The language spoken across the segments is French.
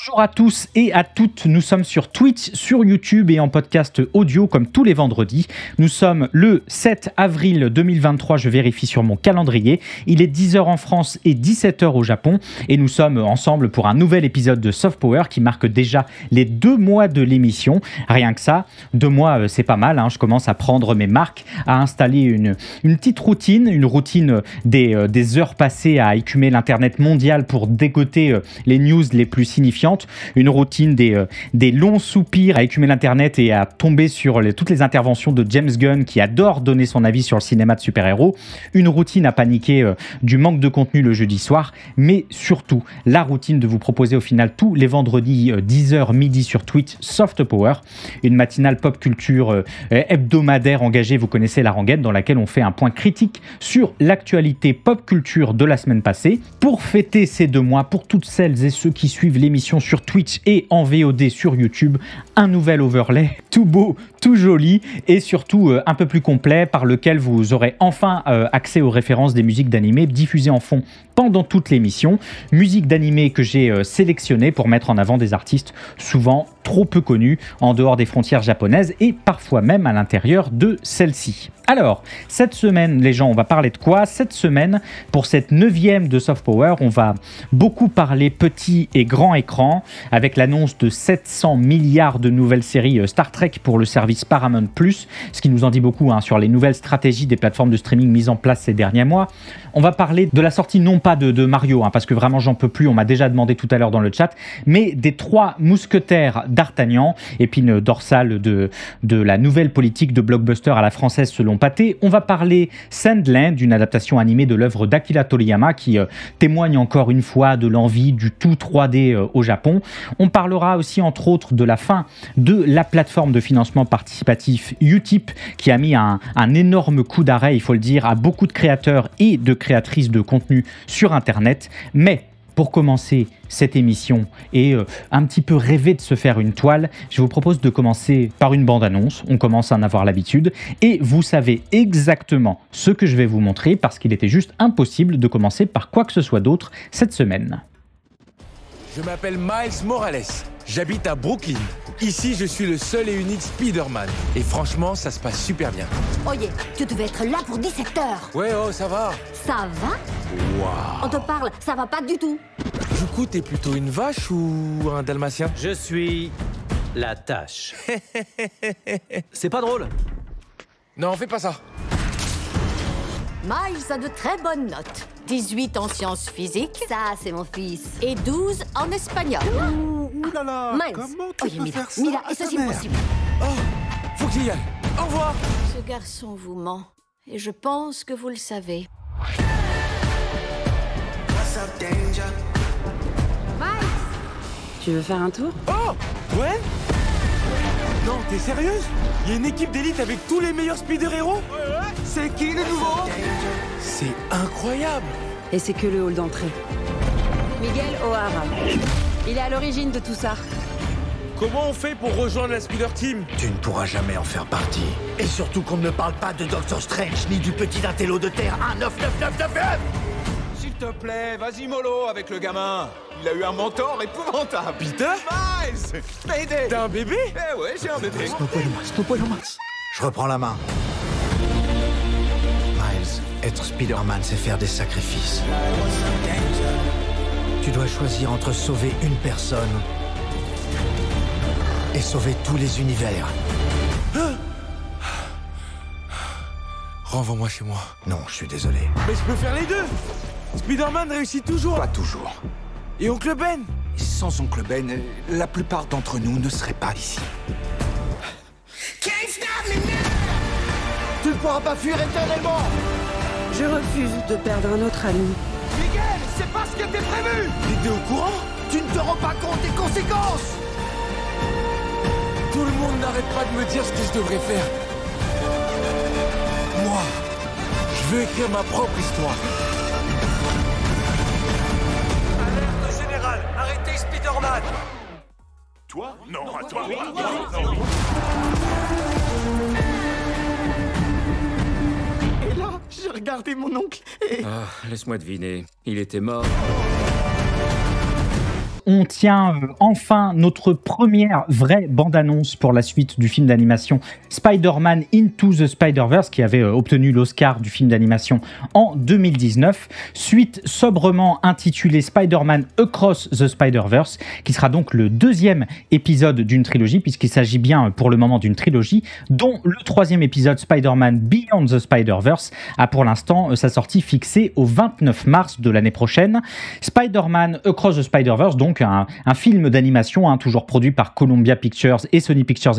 Bonjour à tous et à toutes, nous sommes sur Twitch, sur YouTube et en podcast audio comme tous les vendredis. Nous sommes le 7 avril 2023, je vérifie sur mon calendrier. Il est 10h en France et 17h au Japon et nous sommes ensemble pour un nouvel épisode de Soft Power qui marque déjà les 2 mois de l'émission. Rien que ça, 2 mois c'est pas mal, hein. Je commence à prendre mes marques, à installer une petite routine, une routine des heures passées à écumer l'internet mondial pour dégoter les news les plus signifiantes. Une routine des longs soupirs à écumer l'internet et à tomber sur toutes les interventions de James Gunn qui adore donner son avis sur le cinéma de super-héros. Une routine à paniquer du manque de contenu le jeudi soir, mais surtout la routine de vous proposer au final tous les vendredis 10h midi sur Twitch Soft Power, une matinale pop culture hebdomadaire engagée, vous connaissez la rengaine, dans laquelle on fait un point critique sur l'actualité pop culture de la semaine passée. Pour fêter ces 2 mois, pour toutes celles et ceux qui suivent l'émission sur Twitch et en VOD sur YouTube, un nouvel overlay tout beau, tout joli et surtout un peu plus complet par lequel vous aurez enfin accès aux références des musiques d'animé diffusées en fond pendant toute l'émission. Musique d'animé que j'ai sélectionnées pour mettre en avant des artistes souvent trop peu connus en dehors des frontières japonaises et parfois même à l'intérieur de celles-ci. Alors, cette semaine, les gens, on va parler de quoi? Cette semaine, pour cette 9e de Soft Power, on va beaucoup parler petit et grand écran avec l'annonce de 700 milliards de nouvelles séries Star Trek pour le service Paramount+, ce qui nous en dit beaucoup sur les nouvelles stratégies des plateformes de streaming mises en place ces derniers mois. On va parler de la sortie non pas de Mario, parce que vraiment j'en peux plus, on m'a déjà demandé tout à l'heure dans le chat, mais des 3 mousquetaires d'Artagnan, épine dorsale de la nouvelle politique de blockbuster à la française selon Pathé. On va parler Sandland, d'une adaptation animée de l'œuvre d'Akira Toriyama qui témoigne encore une fois de l'envie du tout 3D au Japon. On parlera aussi entre autres de la fin de la plateforme de financement participatif Utip qui a mis un énorme coup d'arrêt, il faut le dire, à beaucoup de créateurs et de créatrices de contenu sur Internet. Mais pour commencer cette émission et un petit peu rêver de se faire une toile, je vous propose de commencer par une bande-annonce. On commence à en avoir l'habitude et vous savez exactement ce que je vais vous montrer parce qu'il était juste impossible de commencer par quoi que ce soit d'autre cette semaine. Je m'appelle Miles Morales, j'habite à Brooklyn. Ici, je suis le seul et unique Spider-Man. Et franchement, ça se passe super bien. Oye, tu devais être là pour 17h. Ouais, oh, ça va. Ça va? Waouh. On te parle, ça va pas du tout. Du coup, t'es plutôt une vache ou un dalmatien? Je suis la tâche. C'est pas drôle. Non, fais pas ça. Miles a de très bonnes notes. 18 en sciences physiques. Ça, c'est mon fils. Et 12 en espagnol. Ouh là là. Miles. Comment tu peux Mila, faire ça Mila, à est-ce ta c'est mère? possible? Oh, faut que j'y aille. Au revoir. Ce garçon vous ment. Et je pense que vous le savez. Tu veux faire un tour? Oh, ouais. Non, t'es sérieuse? Il y a une équipe d'élite avec tous les meilleurs Spider-Héros? C'est qui le nouveau? C'est incroyable. Et c'est que le hall d'entrée. Miguel O'Hara. Il est à l'origine de tout ça. Comment on fait pour rejoindre la Spider Team? Tu ne pourras jamais en faire partie. Et surtout qu'on ne me parle pas de Doctor Strange, ni du petit intello de Terre 19999. S'il te plaît, vas-y mollo avec le gamin. Il a eu un mentor épouvantable. Peter? Miles, Mayday. T'as un bébé? Eh ouais, j'ai un bébé. Je reprends la main. Miles, être Spider-Man, c'est faire des sacrifices. Tu dois choisir entre sauver une personne et sauver tous les univers. Renvoie-moi chez moi. Non, je suis désolé. Mais je peux faire les deux. Spider-Man réussit toujours. Pas toujours. Et Oncle Ben? Sans Oncle Ben, la plupart d'entre nous ne seraient pas ici. Tu ne pourras pas fuir éternellement. Je refuse de perdre un autre ami. Miguel, c'est pas ce qui était prévu. T'étais au courant? Tu ne te rends pas compte des conséquences. Tout le monde n'arrête pas de me dire ce que je devrais faire. Moi, je veux écrire ma propre histoire. Alerte générale, arrêtez Spider-Man. Toi? Non, à toi. Et là, j'ai regardé mon oncle et... Laisse-moi deviner. Il était mort. on tient enfin notre première vraie bande-annonce pour la suite du film d'animation Spider-Man Into the Spider-Verse, qui avait obtenu l'Oscar du film d'animation en 2019. Suite sobrement intitulée Spider-Man Across the Spider-Verse, qui sera donc le deuxième épisode d'une trilogie, puisqu'il s'agit bien pour le moment d'une trilogie, dont le troisième épisode Spider-Man Beyond the Spider-Verse a pour l'instant sa sortie fixée au 29 mars de l'année prochaine. Spider-Man Across the Spider-Verse, donc un film d'animation toujours produit par Columbia Pictures et Sony Pictures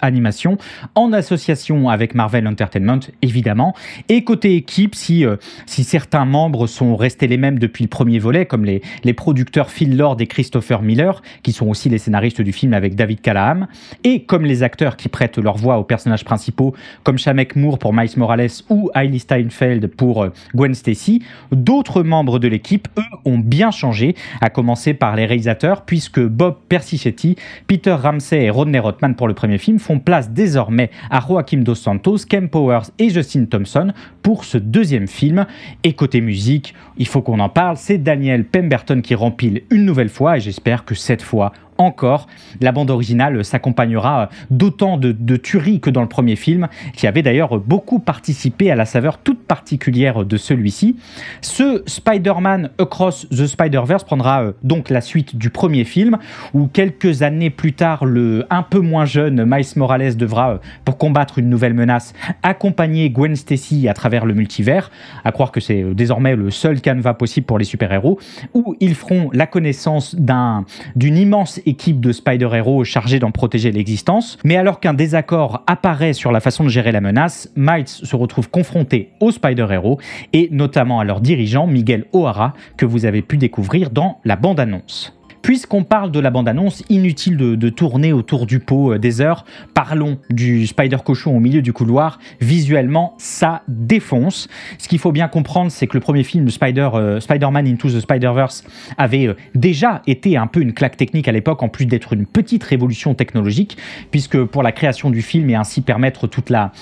Animation, en association avec Marvel Entertainment, évidemment. Et côté équipe, si certains membres sont restés les mêmes depuis le premier volet, comme les producteurs Phil Lord et Christopher Miller, qui sont aussi les scénaristes du film avec David Callahan, et comme les acteurs qui prêtent leur voix aux personnages principaux, comme Shameik Moore pour Miles Morales ou Hailee Steinfeld pour Gwen Stacy, d'autres membres de l'équipe, eux, ont bien changé, à commencer par les réalisateurs, puisque Bob Persichetti, Peter Ramsey et Rodney Rothman pour le premier film font place désormais à Joaquim Dos Santos, Ken Powers et Justin Thompson pour ce deuxième film. Et côté musique, il faut qu'on en parle, c'est Daniel Pemberton qui rempile une nouvelle fois, et j'espère que cette fois encore, la bande originale s'accompagnera d'autant de tueries que dans le premier film, qui avait d'ailleurs beaucoup participé à la saveur toute particulière de celui-ci. Ce Spider-Man Across the Spider-Verse prendra donc la suite du premier film, où quelques années plus tard, le un peu moins jeune Miles Morales devra, pour combattre une nouvelle menace, accompagner Gwen Stacy à travers le multivers, à croire que c'est désormais le seul canevas possible pour les super-héros, où ils feront la connaissance d'une immense équipe de Spider-Héros chargée d'en protéger l'existence. Mais alors qu'un désaccord apparaît sur la façon de gérer la menace, Miles se retrouve confronté aux Spider-Héros et notamment à leur dirigeant Miguel O'Hara, que vous avez pu découvrir dans la bande-annonce. Puisqu'on parle de la bande-annonce, inutile de tourner autour du pot des heures, parlons du Spider-Cochon au milieu du couloir. Visuellement, ça défonce. Ce qu'il faut bien comprendre, c'est que le premier film, Spider-Man Into the Spider-Verse, avait déjà été un peu une claque technique à l'époque, en plus d'être une petite révolution technologique, puisque pour la création du film et ainsi permettre toute la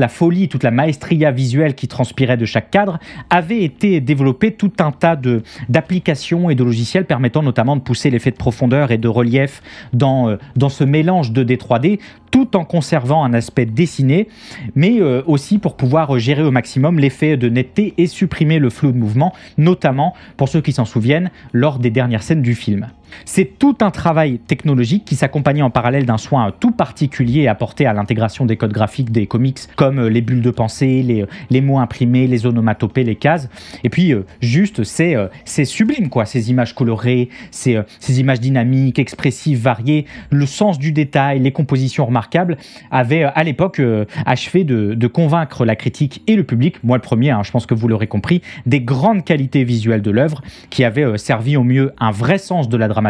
folie, toute la maestria visuelle qui transpirait de chaque cadre, avait été développé tout un tas d'applications et de logiciels permettant notamment de pousser l'effet de profondeur et de relief dans ce mélange 2D 3D, tout en conservant un aspect dessiné, mais aussi pour pouvoir gérer au maximum l'effet de netteté et supprimer le flou de mouvement, notamment, pour ceux qui s'en souviennent, lors des dernières scènes du film. C'est tout un travail technologique qui s'accompagnait en parallèle d'un soin tout particulier apporté à l'intégration des codes graphiques des comics, comme les bulles de pensée, les mots imprimés, les onomatopées, les cases. Et puis, juste, c'est sublime, quoi. Ces images colorées, ces images dynamiques, expressives, variées, le sens du détail, les compositions remarquables, avaient à l'époque achevé de convaincre la critique et le public, moi le premier, je pense que vous l'aurez compris, des grandes qualités visuelles de l'œuvre qui avaient servi au mieux un vrai sens de la dramaturgie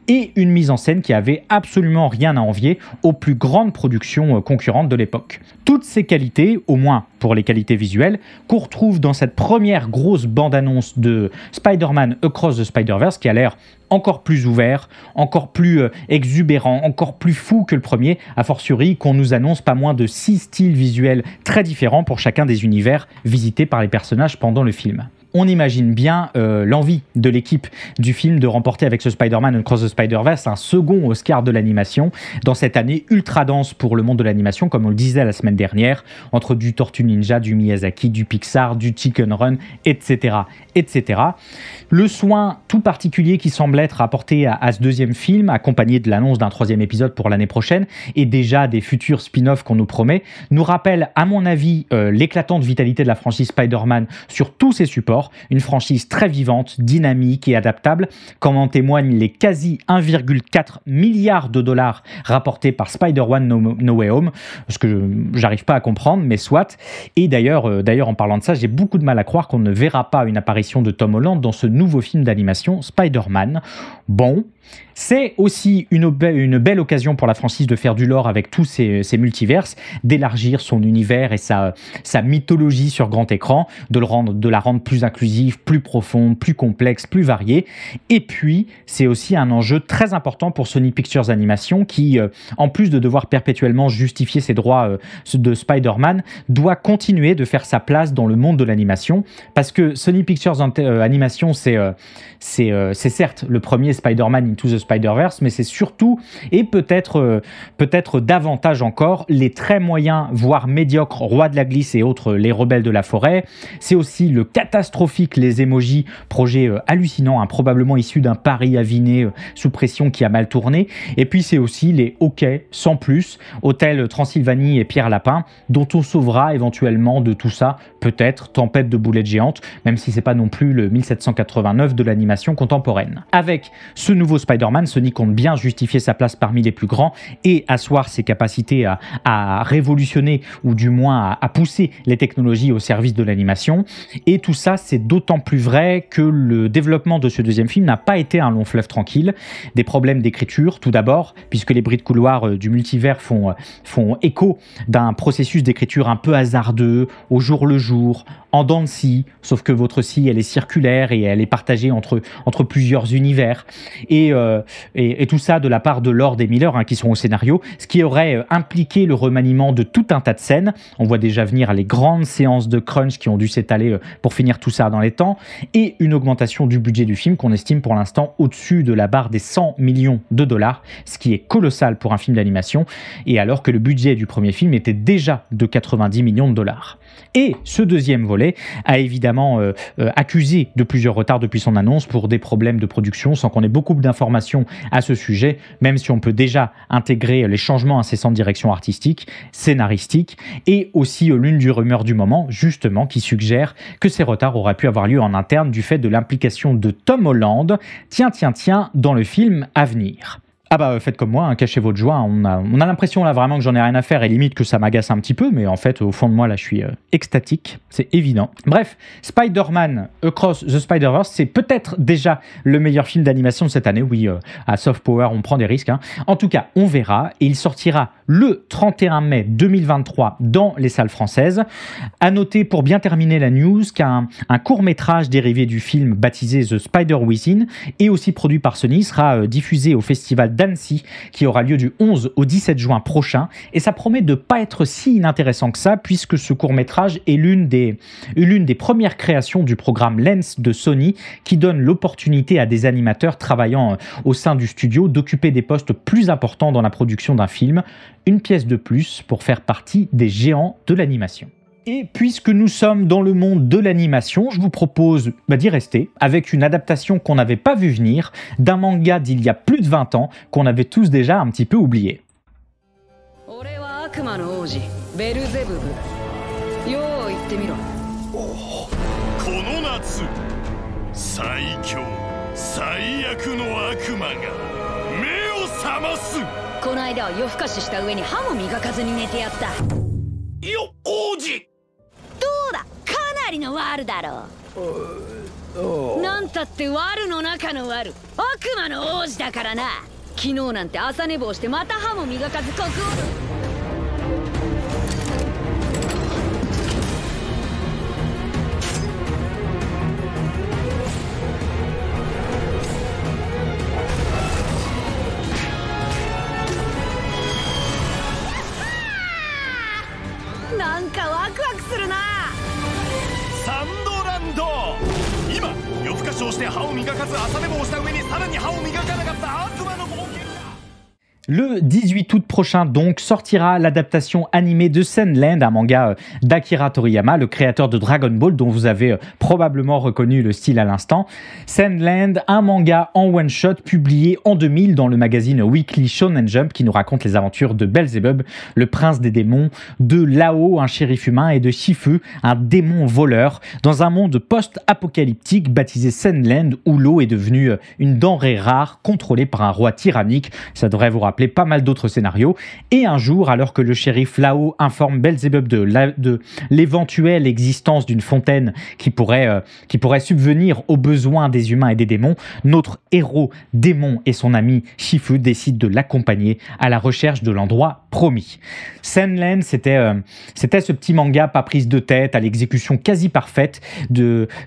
et une mise en scène qui avait absolument rien à envier aux plus grandes productions concurrentes de l'époque. Toutes ces qualités, au moins pour les qualités visuelles, qu'on retrouve dans cette première grosse bande-annonce de Spider-Man Across the Spider-Verse, qui a l'air encore plus ouvert, encore plus exubérant, encore plus fou que le premier, a fortiori qu'on nous annonce pas moins de 6 styles visuels très différents pour chacun des univers visités par les personnages pendant le film. On imagine bien l'envie de l'équipe du film de remporter avec ce Spider-Man Across the Spider-Verse un second Oscar de l'animation dans cette année ultra dense pour le monde de l'animation, comme on le disait la semaine dernière, entre du Tortue Ninja, du Miyazaki, du Pixar, du Chicken Run, etc. etc. Le soin tout particulier qui semble être apporté à ce deuxième film, accompagné de l'annonce d'un troisième épisode pour l'année prochaine et déjà des futurs spin-offs qu'on nous promet, nous rappelle à mon avis l'éclatante vitalité de la franchise Spider-Man sur tous ses supports. Une franchise très vivante, dynamique et adaptable, comme en témoignent les quasi 1,4 milliard de dollars rapportés par Spider-Man No Way Home, ce que j'arrive pas à comprendre, mais soit. Et d'ailleurs, en parlant de ça, j'ai beaucoup de mal à croire qu'on ne verra pas une apparition de Tom Holland dans ce nouveau film d'animation Spider-Man. Bon, c'est aussi une belle occasion pour la franchise de faire du lore avec tous ces multiverses, d'élargir son univers et sa mythologie sur grand écran, de la rendre plus inclusive, plus profonde, plus complexe, plus variée. Et puis, c'est aussi un enjeu très important pour Sony Pictures Animation qui, en plus de devoir perpétuellement justifier ses droits de Spider-Man, doit continuer de faire sa place dans le monde de l'animation, parce que Sony Pictures Animation, c'est certes le premier Spider-Man Into the Spider-Verse, mais c'est surtout, et peut-être davantage encore, les très moyens, voire médiocres Roi de la Glisse et autres Les Rebelles de la Forêt. C'est aussi le catastrophique Les Emojis, projet hallucinant, probablement issu d'un pari aviné sous pression qui a mal tourné. Et puis c'est aussi les OK sans plus, Hôtel Transylvanie et Pierre Lapin, dont on sauvera éventuellement de tout ça, peut-être Tempête de boulettes géantes, même si c'est pas non plus le 1789 de l'animation contemporaine. Avec ce nouveau Spider-Man, Sony compte bien justifier sa place parmi les plus grands et asseoir ses capacités à révolutionner, ou du moins à pousser les technologies au service de l'animation. Et tout ça, c'est d'autant plus vrai que le développement de ce deuxième film n'a pas été un long fleuve tranquille. Des problèmes d'écriture, tout d'abord, puisque les bruits de couloir du multivers font écho d'un processus d'écriture un peu hasardeux, au jour le jour, en dents de scie, sauf que votre scie, elle est circulaire et elle est partagée entre plusieurs univers. Et tout ça de la part de Lord et Miller, qui sont au scénario, ce qui aurait impliqué le remaniement de tout un tas de scènes. On voit déjà venir les grandes séances de crunch qui ont dû s'étaler pour finir tout ça dans les temps, et une augmentation du budget du film qu'on estime pour l'instant au-dessus de la barre des 100 millions de dollars, ce qui est colossal pour un film d'animation, et alors que le budget du premier film était déjà de 90 millions de dollars. Et ce deuxième volet a évidemment accusé de plusieurs retards depuis son annonce pour des problèmes de production, sans qu'on ait beaucoup d'informations à ce sujet, même si on peut déjà intégrer les changements incessants de direction artistique, scénaristique, et aussi l'une des rumeurs du moment, justement, qui suggère que ces retards auraient pu avoir lieu en interne du fait de l'implication de Tom Holland, tiens, dans le film à venir. Ah bah faites comme moi, cachez votre joie, on a l'impression là vraiment que j'en ai rien à faire et limite que ça m'agace un petit peu, mais en fait au fond de moi là je suis extatique, c'est évident. Bref, Spider-Man Across the Spider-Verse, c'est peut-être déjà le meilleur film d'animation de cette année, oui, à Soft Power on prend des risques. En tout cas, on verra, et il sortira le 31 mai 2023 dans les salles françaises. À noter pour bien terminer la news qu'un court-métrage dérivé du film baptisé The Spider-Within et aussi produit par Sony sera diffusé au festival d'Annecy qui aura lieu du 11 au 17 juin prochain, et ça promet de pas être si inintéressant que ça, puisque ce court-métrage est l'une des premières créations du programme Lens de Sony, qui donne l'opportunité à des animateurs travaillant au sein du studio d'occuper des postes plus importants dans la production d'un film, une pièce de plus pour faire partie des géants de l'animation. Et puisque nous sommes dans le monde de l'animation, je vous propose d'y rester avec une adaptation qu'on n'avait pas vu venir d'un manga d'il y a plus de 20 ans qu'on avait tous déjà un petit peu oublié.なんたってワルの中のワル、悪魔の王子だからな。昨日なんて朝寝坊してまた歯も磨かず国王。なんかワクワクするな。サンドランド、今夜更かしをして歯を磨かず朝寝坊した上にさらに歯を磨かなかった悪魔の冒険だ。Le 18 août prochain, donc, sortira l'adaptation animée de Sandland, un manga d'Akira Toriyama, le créateur de Dragon Ball, dont vous avez probablement reconnu le style à l'instant. Sandland, un manga en one-shot publié en 2000 dans le magazine Weekly Shonen Jump, qui nous raconte les aventures de Belzebub, le prince des démons, de Lao, un shérif humain, et de Shifu, un démon voleur, dans un monde post-apocalyptique baptisé Sandland, où l'eau est devenue une denrée rare, contrôlée par un roi tyrannique. Ça devrait vous rappeler pas mal d'autres scénarios. Et un jour, alors que le shérif Lao informe Belzebub de l'éventuelle existence d'une fontaine qui pourrait subvenir aux besoins des humains et des démons, notre héros démon et son ami Shifu décident de l'accompagner à la recherche de l'endroit promis. Senland, c'était ce petit manga pas prise de tête, à l'exécution quasi parfaite,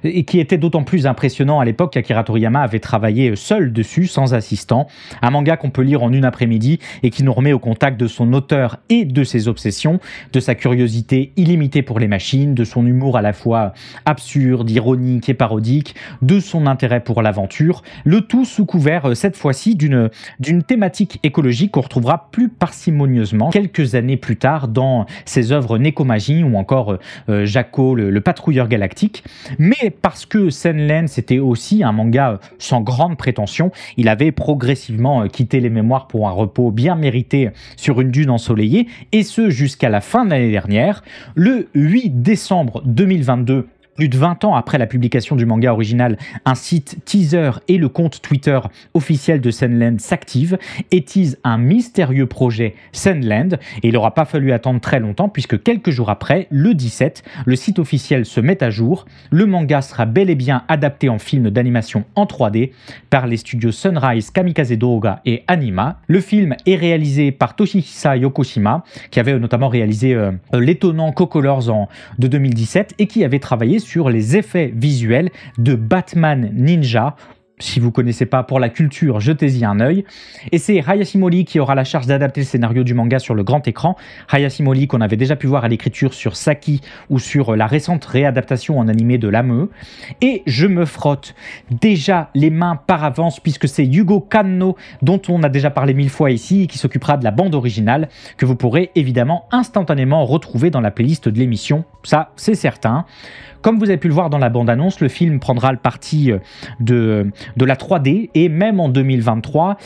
et qui était d'autant plus impressionnant à l'époque qu'Akira Toriyama avait travaillé seul dessus, sans assistant. Un manga qu'on peut lire en une après-midi et qui nous remet au contact de son auteur et de ses obsessions, de sa curiosité illimitée pour les machines, de son humour à la fois absurde, ironique et parodique, de son intérêt pour l'aventure, le tout sous couvert cette fois-ci d'une thématique écologique qu'on retrouvera plus parcimonieusement quelques années plus tard dans ses œuvres Nekomaji ou encore Jaco, le patrouilleur galactique. Mais parce que Senland, c'était aussi un manga sans grande prétention, il avait progressivement quitté les mémoires pour un repos bien mérité sur une dune ensoleillée, et ce jusqu'à la fin de l'année dernière. Le 8 décembre 2022, plus de 20 ans après la publication du manga original, un site teaser et le compte Twitter officiel de Senland s'activent et teasent un mystérieux projet Senland. Et il n'aura pas fallu attendre très longtemps puisque quelques jours après, le 17, le site officiel se met à jour. Le manga sera bel et bien adapté en film d'animation en 3D par les studios Sunrise, Kamikaze Douga et Anima. Le film est réalisé par Toshihisa Yokoshima, qui avait notamment réalisé l'étonnant Co-Colors de 2017 et qui avait travaillé sur les effets visuels de Batman Ninja. Si vous ne connaissez pas, pour la culture, jetez-y un œil. Et c'est Hayashi Mori qui aura la charge d'adapter le scénario du manga sur le grand écran. Hayashi Mori qu'on avait déjà pu voir à l'écriture sur Saki ou sur la récente réadaptation en animé de l'AME. Et je me frotte déjà les mains par avance puisque c'est Yugo Kanno, dont on a déjà parlé 1000 fois ici, qui s'occupera de la bande originale, que vous pourrez évidemment instantanément retrouver dans la playlist de l'émission. Ça, c'est certain. Comme vous avez pu le voir dans la bande-annonce, le film prendra le parti de la 3D et même en 2023,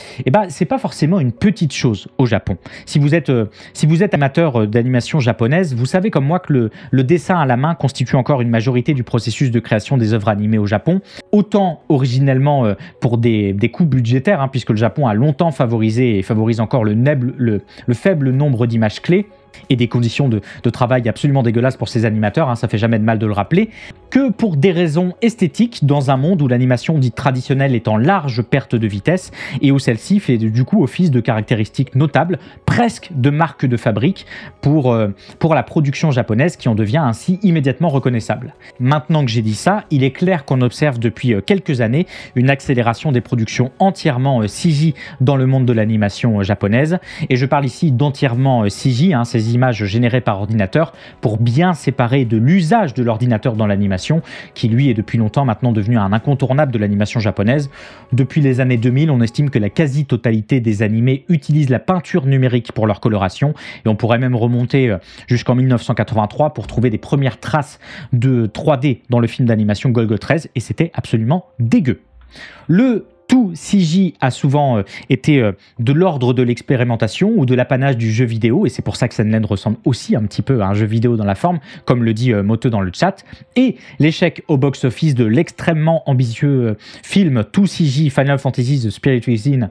c'est pas forcément une petite chose au Japon. Si vous êtes amateur d'animation japonaise, vous savez comme moi que le dessin à la main constitue encore une majorité du processus de création des œuvres animées au Japon. Autant originellement pour des coûts budgétaires, puisque le Japon a longtemps favorisé et favorise encore le faible nombre d'images clés et des conditions de travail absolument dégueulasses pour ses animateurs, ça fait jamais de mal de le rappeler, que pour des raisons esthétiques dans un monde où l'animation dite traditionnelle est en large perte de vitesse et où celle-ci fait du coup office de caractéristiques notables, presque de marque de fabrique pour la production japonaise qui en devient ainsi immédiatement reconnaissable. Maintenant que j'ai dit ça, il est clair qu'on observe depuis quelques années une accélération des productions entièrement CG dans le monde de l'animation japonaise, et je parle ici d'entièrement CG, ces images générées par ordinateur, pour bien séparer de l'usage de l'ordinateur dans l'animation, qui lui est depuis longtemps maintenant devenu un incontournable de l'animation japonaise. Depuis les années 2000, on estime que la quasi-totalité des animés utilisent la peinture numérique pour leur coloration, et on pourrait même remonter jusqu'en 1983 pour trouver des premières traces de 3D dans le film d'animation Golgo 13, et c'était absolument dégueu. Le tout CG a souvent été de l'ordre de l'expérimentation ou de l'apanage du jeu vidéo, et c'est pour ça que Senland ressemble aussi un petit peu à un jeu vidéo dans la forme, comme le dit Moteux dans le chat. Et l'échec au box-office de l'extrêmement ambitieux film tout CG Final Fantasy The Spirit Within,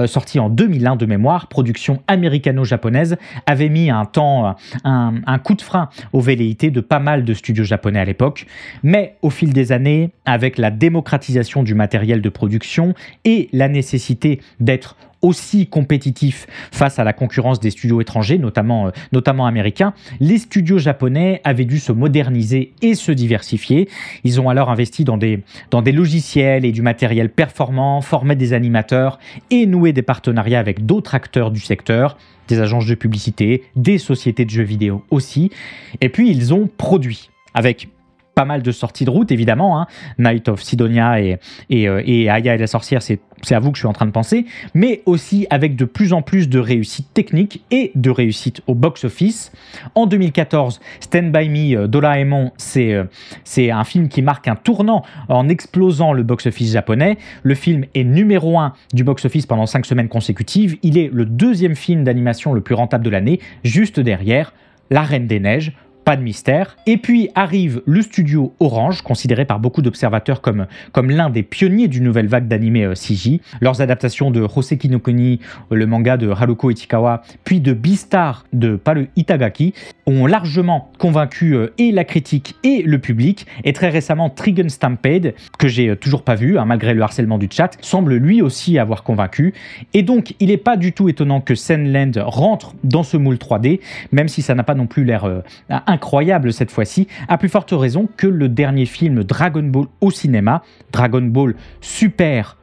sorti en 2001 de mémoire, production américano-japonaise, avait mis un coup de frein aux velléités de pas mal de studios japonais à l'époque. Mais au fil des années, avec la démocratisation du matériel de production et la nécessité d'être aussi compétitif face à la concurrence des studios étrangers, notamment américains, les studios japonais avaient dû se moderniser et se diversifier. Ils ont alors investi dans des logiciels et du matériel performant, formé des animateurs et noué des partenariats avec d'autres acteurs du secteur, des agences de publicité, des sociétés de jeux vidéo aussi. Et puis ils ont produit avec pas mal de sorties de route, évidemment. Night of Sidonia et Aya et la sorcière, c'est à vous que je suis en train de penser, mais aussi avec de plus en plus de réussite technique et de réussite au box-office. En 2014, Stand By Me, Doraemon, c'est un film qui marque un tournant en explosant le box-office japonais. Le film est numéro 1 du box-office pendant 5 semaines consécutives. Il est le deuxième film d'animation le plus rentable de l'année, juste derrière La Reine des Neiges, pas de mystère. Et puis arrive le studio Orange, considéré par beaucoup d'observateurs comme l'un des pionniers d'une nouvelle vague d'animés CG. Leurs adaptations de Hoseki no Kuni, le manga de Haruko Ichikawa, puis de Beastar de Paru Itagaki, ont largement convaincu et la critique et le public. Et très récemment, Trigun Stampede, que j'ai toujours pas vu, malgré le harcèlement du chat, semble lui aussi avoir convaincu. Et donc, il n'est pas du tout étonnant que Zenland rentre dans ce moule 3D, même si ça n'a pas non plus l'air incroyable cette fois-ci, à plus forte raison que le dernier film Dragon Ball au cinéma, Dragon Ball super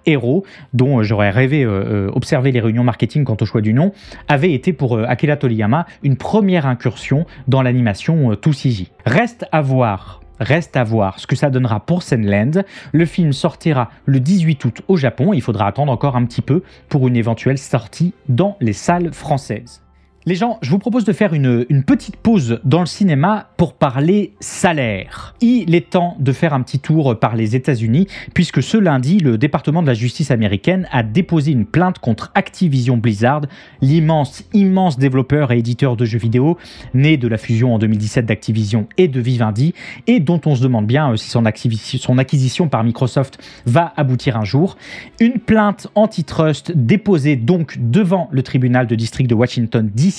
héros, dont j'aurais rêvé observer les réunions marketing quant au choix du nom, avait été pour Akira Toriyama une première incursion dans l'animation tout CG. Reste à voir ce que ça donnera pour Zenland. Le film sortira le 18 août au Japon. Il faudra attendre encore un petit peu pour une éventuelle sortie dans les salles françaises. Les gens, je vous propose de faire une petite pause dans le cinéma pour parler salaire. Il est temps de faire un petit tour par les États-Unis, puisque ce lundi, le département de la justice américaine a déposé une plainte contre Activision Blizzard, l'immense développeur et éditeur de jeux vidéo, né de la fusion en 2017 d'Activision et de Vivendi, et dont on se demande bien si son acquisition par Microsoft va aboutir un jour. Une plainte antitrust déposée donc devant le tribunal de district de Washington DC,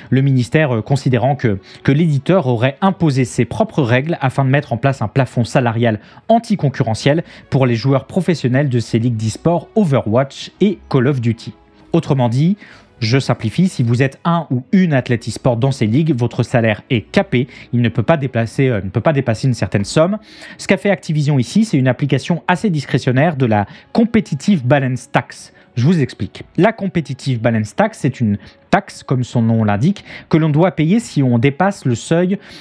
le ministère considérant que l'éditeur aurait imposé ses propres règles afin de mettre en place un plafond salarial anticoncurrentiel pour les joueurs professionnels de ces ligues d'e-sport Overwatch et Call of Duty. Autrement dit, je simplifie, si vous êtes un ou une athlète e-sport dans ces ligues, votre salaire est capé, il ne peut pas dépasser une certaine somme. Ce qu'a fait Activision ici, c'est une application assez discrétionnaire de la Competitive Balance Tax. Je vous explique. La Competitive Balance Tax, c'est une taxe, comme son nom l'indique, que l'on doit payer si on dépasse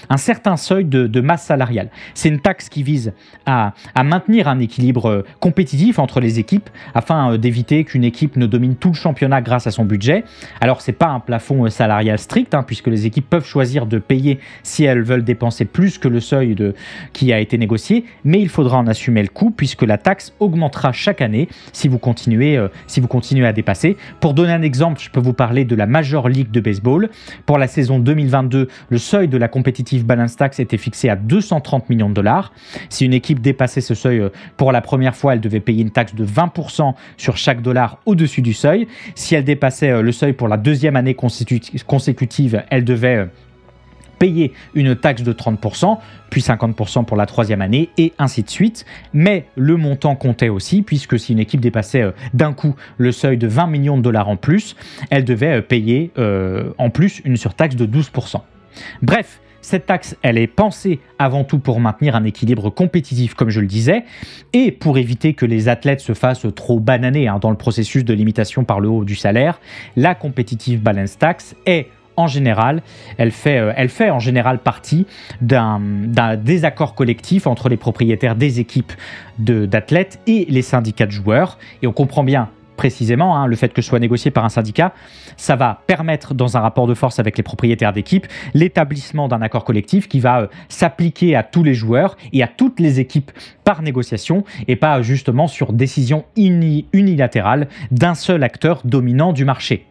un certain seuil de masse salariale. C'est une taxe qui vise à maintenir un équilibre compétitif entre les équipes afin d'éviter qu'une équipe ne domine tout le championnat grâce à son budget. Alors, c'est pas un plafond salarial strict, puisque les équipes peuvent choisir de payer si elles veulent dépenser plus que le seuil qui a été négocié, mais il faudra en assumer le coût puisque la taxe augmentera chaque année si vous continuez à dépasser. Pour donner un exemple, je peux vous parler de la Major League de baseball. Pour la saison 2022, le seuil de la Competitive Balance Tax était fixé à 230 millions de dollars. Si une équipe dépassait ce seuil pour la première fois, elle devait payer une taxe de 20% sur chaque dollar au-dessus du seuil. Si elle dépassait le seuil pour la deuxième année consécutive, elle devait payer une taxe de 30%, puis 50% pour la troisième année, et ainsi de suite. Mais le montant comptait aussi, puisque si une équipe dépassait d'un coup le seuil de 20 millions de dollars en plus, elle devait payer en plus une surtaxe de 12%. Bref, cette taxe, elle est pensée avant tout pour maintenir un équilibre compétitif, comme je le disais, et pour éviter que les athlètes se fassent trop bananer dans le processus de limitation par le haut du salaire. La Competitive Balance Tax est en général, elle fait en général partie d'un désaccord collectif entre les propriétaires des équipes d'athlètes et les syndicats de joueurs. Et on comprend bien précisément le fait que ce soit négocié par un syndicat, ça va permettre dans un rapport de force avec les propriétaires d'équipes l'établissement d'un accord collectif qui va s'appliquer à tous les joueurs et à toutes les équipes par négociation et pas justement sur décision unilatérale d'un seul acteur dominant du marché.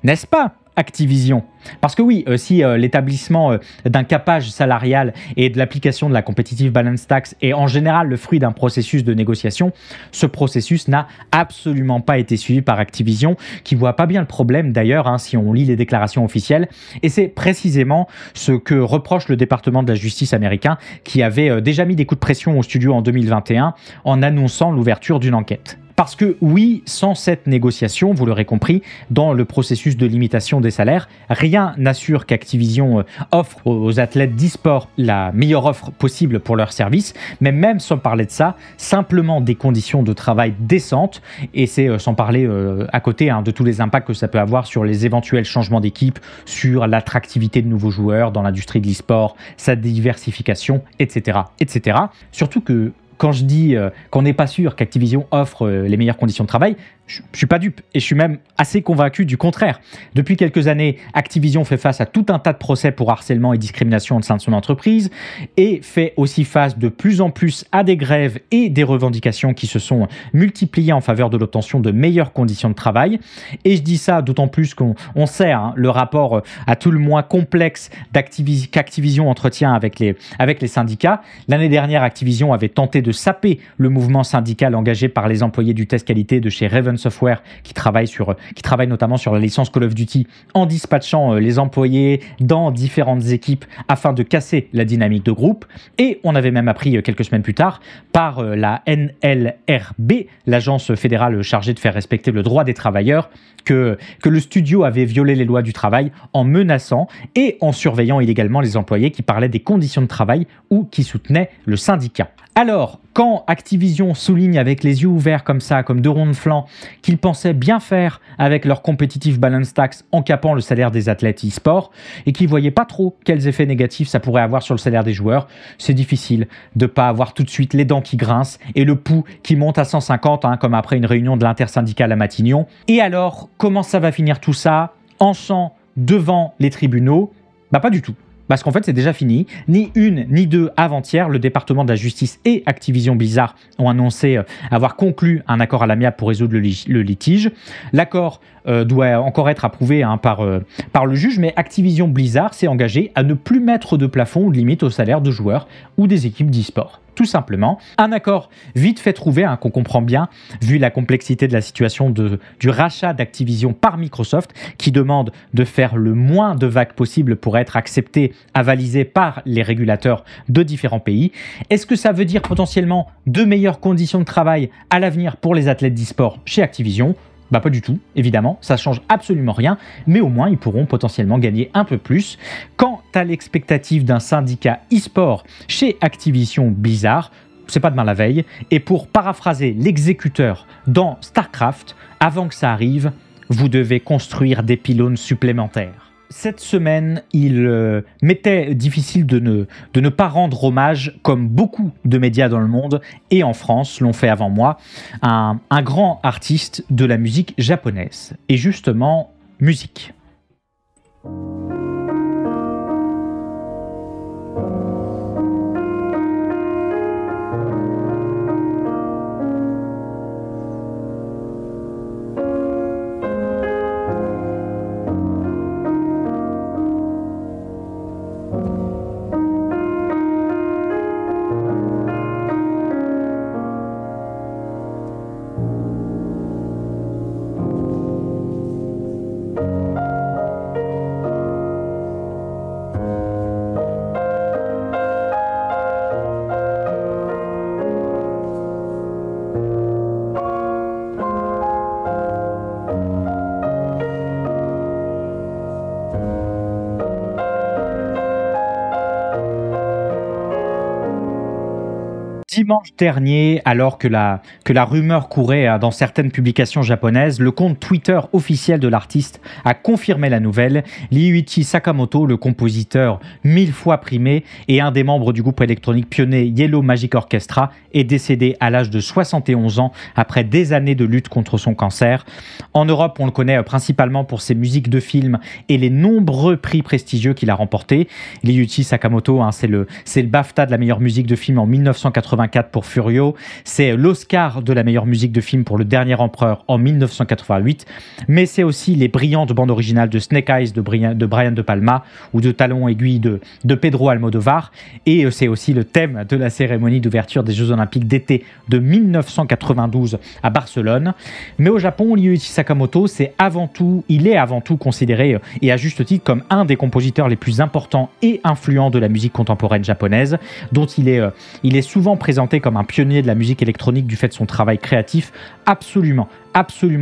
N'est-ce pas, Activision? Parce que oui, si l'établissement d'un capage salarial et de l'application de la Competitive Balance Tax est en général le fruit d'un processus de négociation, ce processus n'a absolument pas été suivi par Activision, qui voit pas bien le problème d'ailleurs, si on lit les déclarations officielles, et c'est précisément ce que reproche le département de la justice américain, qui avait déjà mis des coups de pression au studio en 2021 en annonçant l'ouverture d'une enquête. Parce que oui, sans cette négociation, vous l'aurez compris, dans le processus de limitation des salaires, rien n'assure qu'Activision offre aux athlètes d'e-sport la meilleure offre possible pour leurs services, mais même sans parler de ça, simplement des conditions de travail décentes, et c'est sans parler à côté de tous les impacts que ça peut avoir sur les éventuels changements d'équipe, sur l'attractivité de nouveaux joueurs dans l'industrie de l'e-sport, sa diversification, etc. etc. Surtout que quand je dis qu'on n'est pas sûr qu'Activision offre les meilleures conditions de travail, Je ne suis pas dupe et je suis même assez convaincu du contraire. Depuis quelques années, Activision fait face à tout un tas de procès pour harcèlement et discrimination au sein de son entreprise et fait aussi face de plus en plus à des grèves et des revendications qui se sont multipliées en faveur de l'obtention de meilleures conditions de travail. Et je dis ça d'autant plus qu'on sait le rapport à tout le moins complexe qu'Activision entretient avec les syndicats. L'année dernière, Activision avait tenté de saper le mouvement syndical engagé par les employés du test qualité de chez Raven Software qui travaille notamment sur la licence Call of Duty en dispatchant les employés dans différentes équipes afin de casser la dynamique de groupe. Et on avait même appris quelques semaines plus tard par la NLRB, l'agence fédérale chargée de faire respecter le droit des travailleurs, que le studio avait violé les lois du travail en menaçant et en surveillant illégalement les employés qui parlaient des conditions de travail ou qui soutenaient le syndicat. Alors, quand Activision souligne avec les yeux ouverts comme ça, comme deux ronds de flanc, qu'ils pensaient bien faire avec leur competitive balance tax en capant le salaire des athlètes e-sport et qu'ils ne voyaient pas trop quels effets négatifs ça pourrait avoir sur le salaire des joueurs, c'est difficile de ne pas avoir tout de suite les dents qui grincent et le pouls qui monte à 150, comme après une réunion de l'intersyndicale à Matignon. Et alors, comment ça va finir tout ça en chant devant les tribunaux ? Pas du tout. Parce qu'en fait, c'est déjà fini. Ni une, ni deux avant-hier, le département de la justice et Activision Blizzard ont annoncé avoir conclu un accord à l'amiable pour résoudre le litige. L'accord doit encore être approuvé par le juge, mais Activision Blizzard s'est engagé à ne plus mettre de plafond ou de limite au salaire de joueurs ou des équipes d'e-sport. Tout simplement, un accord vite fait trouver, qu'on comprend bien, vu la complexité de la situation du rachat d'Activision par Microsoft, qui demande de faire le moins de vagues possible pour être accepté, avalisé par les régulateurs de différents pays. Est-ce que ça veut dire potentiellement de meilleures conditions de travail à l'avenir pour les athlètes d'e-sport chez Activision ? Pas du tout, évidemment, ça change absolument rien, mais au moins ils pourront potentiellement gagner un peu plus. Quant à l'expectative d'un syndicat e-sport chez Activision Blizzard, c'est pas demain la veille, et pour paraphraser l'exécuteur dans StarCraft, avant que ça arrive, vous devez construire des pylônes supplémentaires. Cette semaine, il m'était difficile de ne pas rendre hommage, comme beaucoup de médias dans le monde et en France l'ont fait avant moi, un grand artiste de la musique japonaise. Et justement, musique. Dimanche dernier, alors que la rumeur courait dans certaines publications japonaises, le compte Twitter officiel de l'artiste a confirmé la nouvelle. Ryuichi Sakamoto, le compositeur 1000 fois primé et un des membres du groupe électronique pionnier Yellow Magic Orchestra, est décédé à l'âge de 71 ans après des années de lutte contre son cancer. En Europe, on le connaît principalement pour ses musiques de films et les nombreux prix prestigieux qu'il a remportés. Ryuichi Sakamoto, c'est le BAFTA de la meilleure musique de film en 1984 pour Furio, c'est l'Oscar de la meilleure musique de film pour Le Dernier Empereur en 1988, mais c'est aussi les brillantes bandes originales de Snake Eyes de Brian De Palma ou de Talons Aiguilles de Pedro Almodovar, et c'est aussi le thème de la cérémonie d'ouverture des Jeux Olympiques d'été de 1992 à Barcelone. Mais au Japon, Ryuichi Sakamoto, il est avant tout considéré, et à juste titre, comme un des compositeurs les plus importants et influents de la musique contemporaine japonaise, dont il est souvent présenté comme un pionnier de la musique électronique du fait de son travail créatif absolument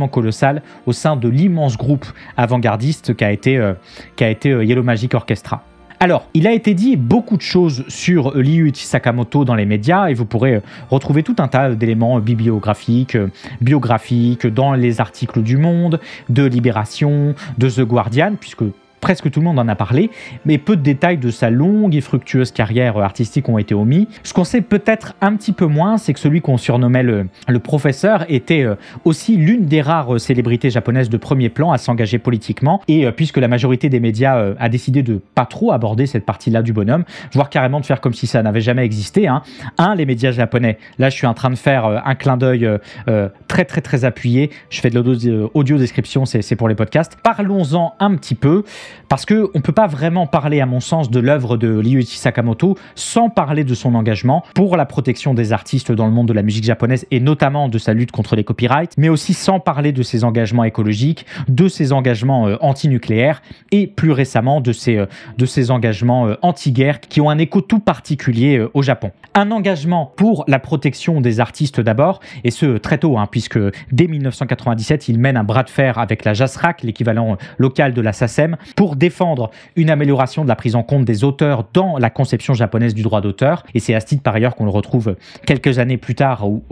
colossal au sein de l'immense groupe avant-gardiste qu'a été Yellow Magic Orchestra. Alors, il a été dit beaucoup de choses sur Ryuichi Sakamoto dans les médias et vous pourrez retrouver tout un tas d'éléments biographiques dans les articles du Monde, de Libération, de The Guardian, puisque presque tout le monde en a parlé, mais peu de détails de sa longue et fructueuse carrière artistique ont été omis. Ce qu'on sait peut-être un petit peu moins, c'est que celui qu'on surnommait le professeur était aussi l'une des rares célébrités japonaises de premier plan à s'engager politiquement, et puisque la majorité des médias a décidé de pas trop aborder cette partie-là du bonhomme, voire carrément de faire comme si ça n'avait jamais existé, les médias japonais, là je suis en train de faire un clin d'œil très très très appuyé, je fais de l'audio description, c'est pour les podcasts. Parlons-en un petit peu, parce qu'on ne peut pas vraiment parler à mon sens de l'œuvre de Ryuichi Sakamoto sans parler de son engagement pour la protection des artistes dans le monde de la musique japonaise et notamment de sa lutte contre les copyrights, mais aussi sans parler de ses engagements écologiques, de ses engagements anti-nucléaires et plus récemment de ses engagements anti-guerre qui ont un écho tout particulier au Japon. Un engagement pour la protection des artistes d'abord, et ce très tôt, puisque dès 1997, il mène un bras de fer avec la JASRAC, l'équivalent local de la SACEM, pour défendre une amélioration de la prise en compte des auteurs dans la conception japonaise du droit d'auteur. Et c'est à ce titre, par ailleurs, qu'on le retrouve quelques années plus tard, où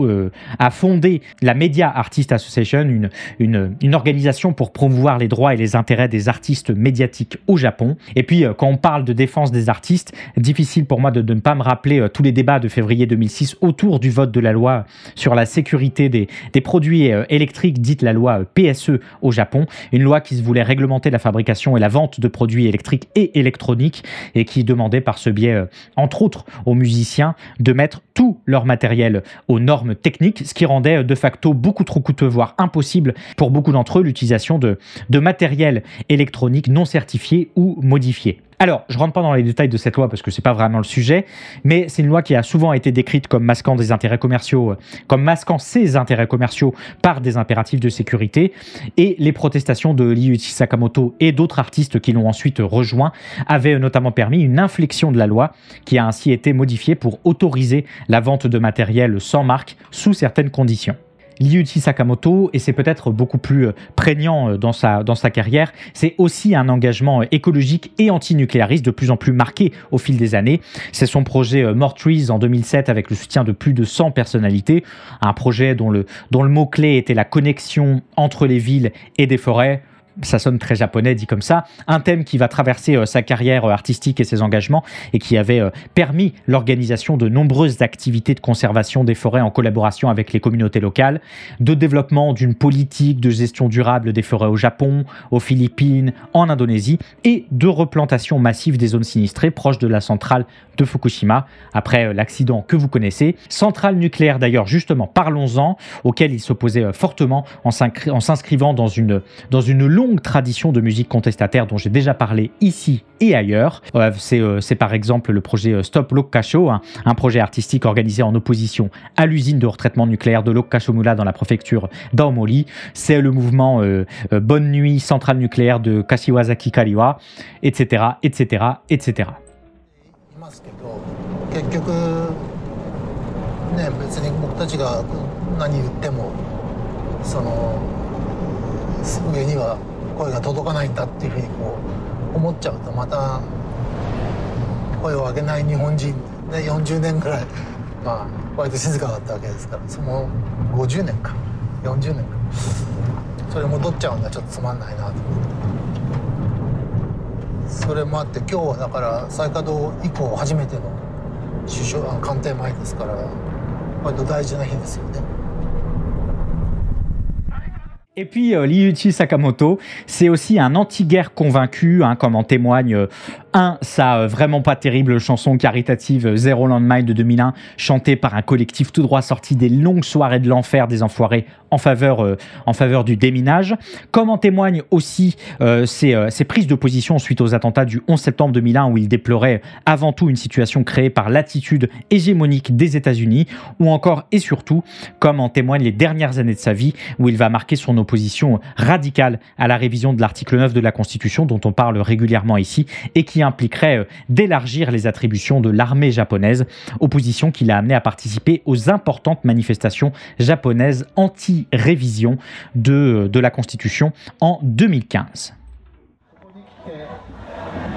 a fondé la Media Artist Association, une organisation pour promouvoir les droits et les intérêts des artistes médiatiques au Japon. Et puis, quand on parle de défense des artistes, difficile pour moi de ne pas me rappeler tous les débats de février 2006 autour du vote de la loi sur la sécurité des produits électriques, dite la loi PSE au Japon, une loi qui se voulait réglementer la fabrication et la vente de produits électriques et électroniques et qui demandait par ce biais, entre autres, aux musiciens de mettre tout leur matériel aux normes techniques, ce qui rendait de facto beaucoup trop coûteux, voire impossible pour beaucoup d'entre eux, l'utilisation de matériel électronique non certifié ou modifié. Alors, je ne rentre pas dans les détails de cette loi parce que ce n'est pas vraiment le sujet, mais c'est une loi qui a souvent été décrite comme masquant des intérêts commerciaux, comme masquant ses intérêts commerciaux par des impératifs de sécurité. Et les protestations de Ryuichi Sakamoto et d'autres artistes qui l'ont ensuite rejoint avaient notamment permis une inflexion de la loi qui a ainsi été modifiée pour autoriser la vente de matériel sans marque sous certaines conditions. Ryuichi Sakamoto, et c'est peut-être beaucoup plus prégnant dans sa carrière, c'est aussi un engagement écologique et antinucléariste de plus en plus marqué au fil des années. C'est son projet More Trees en 2007 avec le soutien de plus de 100 personnalités, un projet dont le mot-clé était la connexion entre les villes et des forêts. Ça sonne très japonais dit comme ça, un thème qui va traverser sa carrière artistique et ses engagements et qui avait permis l'organisation de nombreuses activités de conservation des forêts en collaboration avec les communautés locales, de développement d'une politique de gestion durable des forêts au Japon, aux Philippines, en Indonésie et de replantation massive des zones sinistrées proches de la centrale de Fukushima après l'accident que vous connaissez. Centrale nucléaire d'ailleurs, justement, parlons-en, auquel il s'opposait fortement en s'inscrivant dans une longue tradition de musique contestataire dont j'ai déjà parlé ici et ailleurs. C'est par exemple le projet Stop Lokkasho, un projet artistique organisé en opposition à l'usine de retraitement nucléaire de Lokkashomura dans la préfecture d'Aomori. C'est le mouvement Bonne Nuit Centrale Nucléaire de Kashiwazaki Kariwa, etc., etc., etc. 結局ね、別に僕たちが何言っても上には声が届かないんだっていうふうに思っちゃうとまた声を上げない日本人で40年ぐらい割と静かだったわけですから、その50年か40年かそれ戻っちゃうのはちょっとつまんないなと思って。それもあって今日はだから再稼働以降初めての首相官邸前ですから割と大事な日ですよね。Et puis Ryuichi Sakamoto, c'est aussi un anti-guerre convaincu, comme en témoigne sa vraiment pas terrible chanson caritative Zero Landmine de 2001, chantée par un collectif tout droit sorti des longues soirées de l'enfer des enfoirés en faveur du déminage. Comme en témoignent aussi ses prises de position suite aux attentats du 11 septembre 2001 où il déplorait avant tout une situation créée par l'attitude hégémonique des États-Unis, ou encore et surtout comme en témoignent les dernières années de sa vie où il va marquer son opposition radicale à la révision de l'article 9 de la Constitution dont on parle régulièrement ici et qui impliquerait d'élargir les attributions de l'armée japonaise, opposition qui l'a amené à participer aux importantes manifestations japonaises anti-révision de la Constitution en 2015.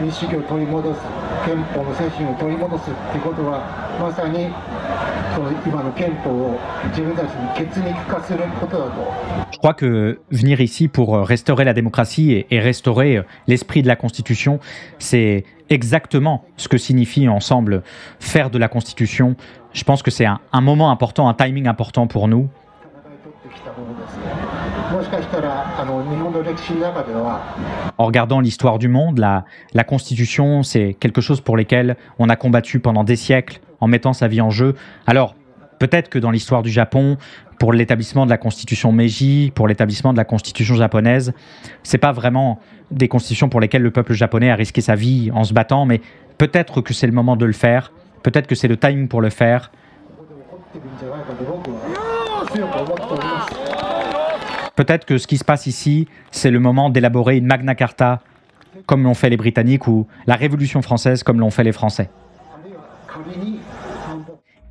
民主主義を取り戻す、憲法の精神を取り戻すということはまさに Je crois que venir ici pour restaurer la démocratie et restaurer l'esprit de la Constitution, c'est exactement ce que signifie ensemble faire de la Constitution. Je pense que c'est un moment important, un timing important pour nous. En regardant l'histoire du monde, la Constitution, c'est quelque chose pour lequel on a combattu pendant des siècles en mettant sa vie en jeu. Alors, peut-être que dans l'histoire du Japon, pour l'établissement de la Constitution Meiji, pour l'établissement de la Constitution japonaise, c'est pas vraiment des constitutions pour lesquelles le peuple japonais a risqué sa vie en se battant, mais peut-être que c'est le moment de le faire, peut-être que c'est le timing pour le faire. Peut-être que ce qui se passe ici, c'est le moment d'élaborer une Magna Carta comme l'ont fait les Britanniques ou la Révolution française comme l'ont fait les Français.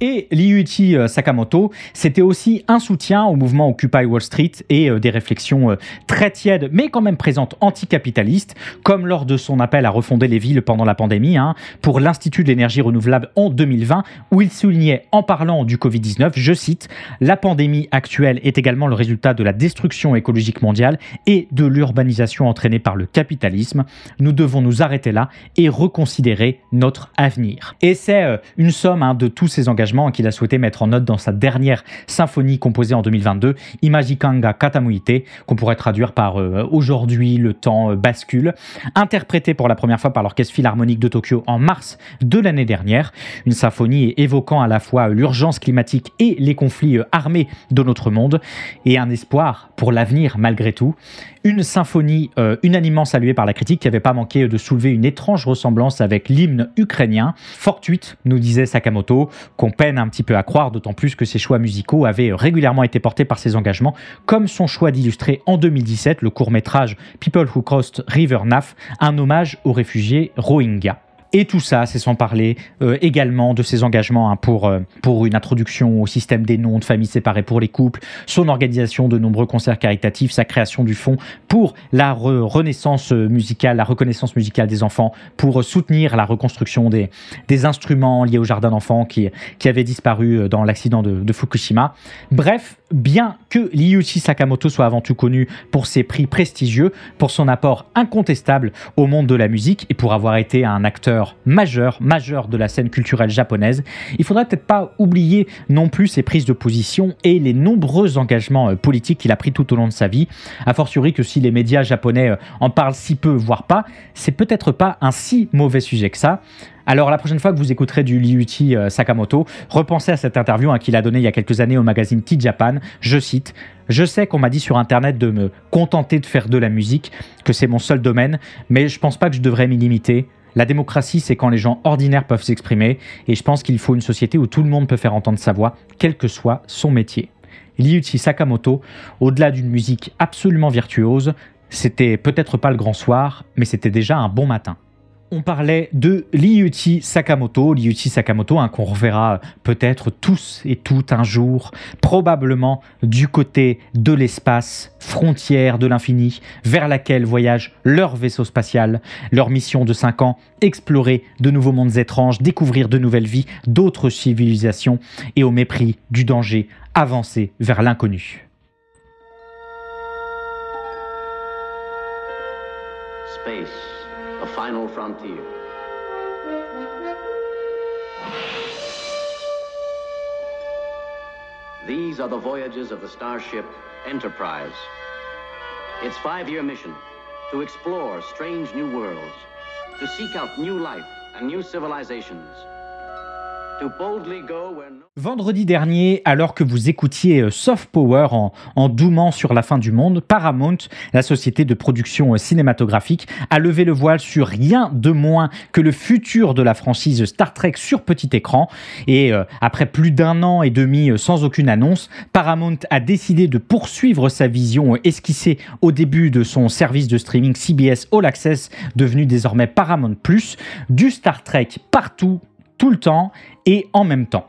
Et Ryuichi Sakamoto, c'était aussi un soutien au mouvement Occupy Wall Street et des réflexions très tièdes, mais quand même présentes anticapitalistes, comme lors de son appel à refonder les villes pendant la pandémie, pour l'Institut de l'énergie renouvelable en 2020, où il soulignait en parlant du Covid-19, je cite, « La pandémie actuelle est également le résultat de la destruction écologique mondiale et de l'urbanisation entraînée par le capitalisme. Nous devons nous arrêter là et reconsidérer notre avenir. » Et c'est une somme de tous ces engagements qu'il a souhaité mettre en note dans sa dernière symphonie composée en 2022, Imajikan ga Katamuite, qu'on pourrait traduire par Aujourd'hui le temps bascule, interprétée pour la première fois par l'Orchestre Philharmonique de Tokyo en mars de l'année dernière. Une symphonie évoquant à la fois l'urgence climatique et les conflits armés de notre monde, et un espoir pour l'avenir malgré tout. Une symphonie unanimement saluée par la critique qui n'avait pas manqué de soulever une étrange ressemblance avec l'hymne ukrainien. Fortuite, nous disait Sakamoto, qu'on peine un petit peu à croire, d'autant plus que ses choix musicaux avaient régulièrement été portés par ses engagements, comme son choix d'illustrer en 2017 le court-métrage People Who Crossed River Naf, un hommage aux réfugiés Rohingyas. Et tout ça, c'est sans parler également de ses engagements pour une introduction au système des noms de familles séparées pour les couples, son organisation de nombreux concerts caritatifs, sa création du fonds pour la renaissance musicale, la reconnaissance musicale des enfants, pour soutenir la reconstruction des instruments liés au jardin d'enfants qui avaient disparu dans l'accident de Fukushima. Bref, bien que Ryuichi Sakamoto soit avant tout connu pour ses prix prestigieux, pour son apport incontestable au monde de la musique et pour avoir été un acteur majeur de la scène culturelle japonaise, il faudrait peut-être pas oublier non plus ses prises de position et les nombreux engagements politiques qu'il a pris tout au long de sa vie. A fortiori que si les médias japonais en parlent si peu, voire pas, c'est peut-être pas un si mauvais sujet que ça. Alors la prochaine fois que vous écouterez du Ryuichi Sakamoto, repensez à cette interview qu'il a donnée il y a quelques années au magazine T-Japan. Je cite, « Je sais qu'on m'a dit sur internet de me contenter de faire de la musique, que c'est mon seul domaine, mais je pense pas que je devrais m'y limiter. La démocratie, c'est quand les gens ordinaires peuvent s'exprimer, et je pense qu'il faut une société où tout le monde peut faire entendre sa voix, quel que soit son métier. » Ryuichi Sakamoto, au-delà d'une musique absolument virtuose, c'était peut-être pas le grand soir, mais c'était déjà un bon matin. On parlait de Ryuichi Sakamoto, qu'on reverra peut-être tous et toutes un jour, probablement du côté de l'espace, frontière de l'infini, vers laquelle voyage leur vaisseau spatial, leur mission de 5 ans, explorer de nouveaux mondes étranges, découvrir de nouvelles vies, d'autres civilisations, et au mépris du danger, avancer vers l'inconnu. Space. A final frontier. These are the voyages of the starship Enterprise. Its 5-year mission, to explore strange new worlds, to seek out new life and new civilizations. Vendredi dernier, alors que vous écoutiez Soft Power en doumant sur la fin du monde, Paramount, la société de production cinématographique, a levé le voile sur rien de moins que le futur de la franchise Star Trek sur petit écran. Et après plus d'1 an et demi sans aucune annonce, Paramount a décidé de poursuivre sa vision esquissée au début de son service de streaming CBS All Access, devenu désormais Paramount+, du Star Trek partout, tout le temps et en même temps.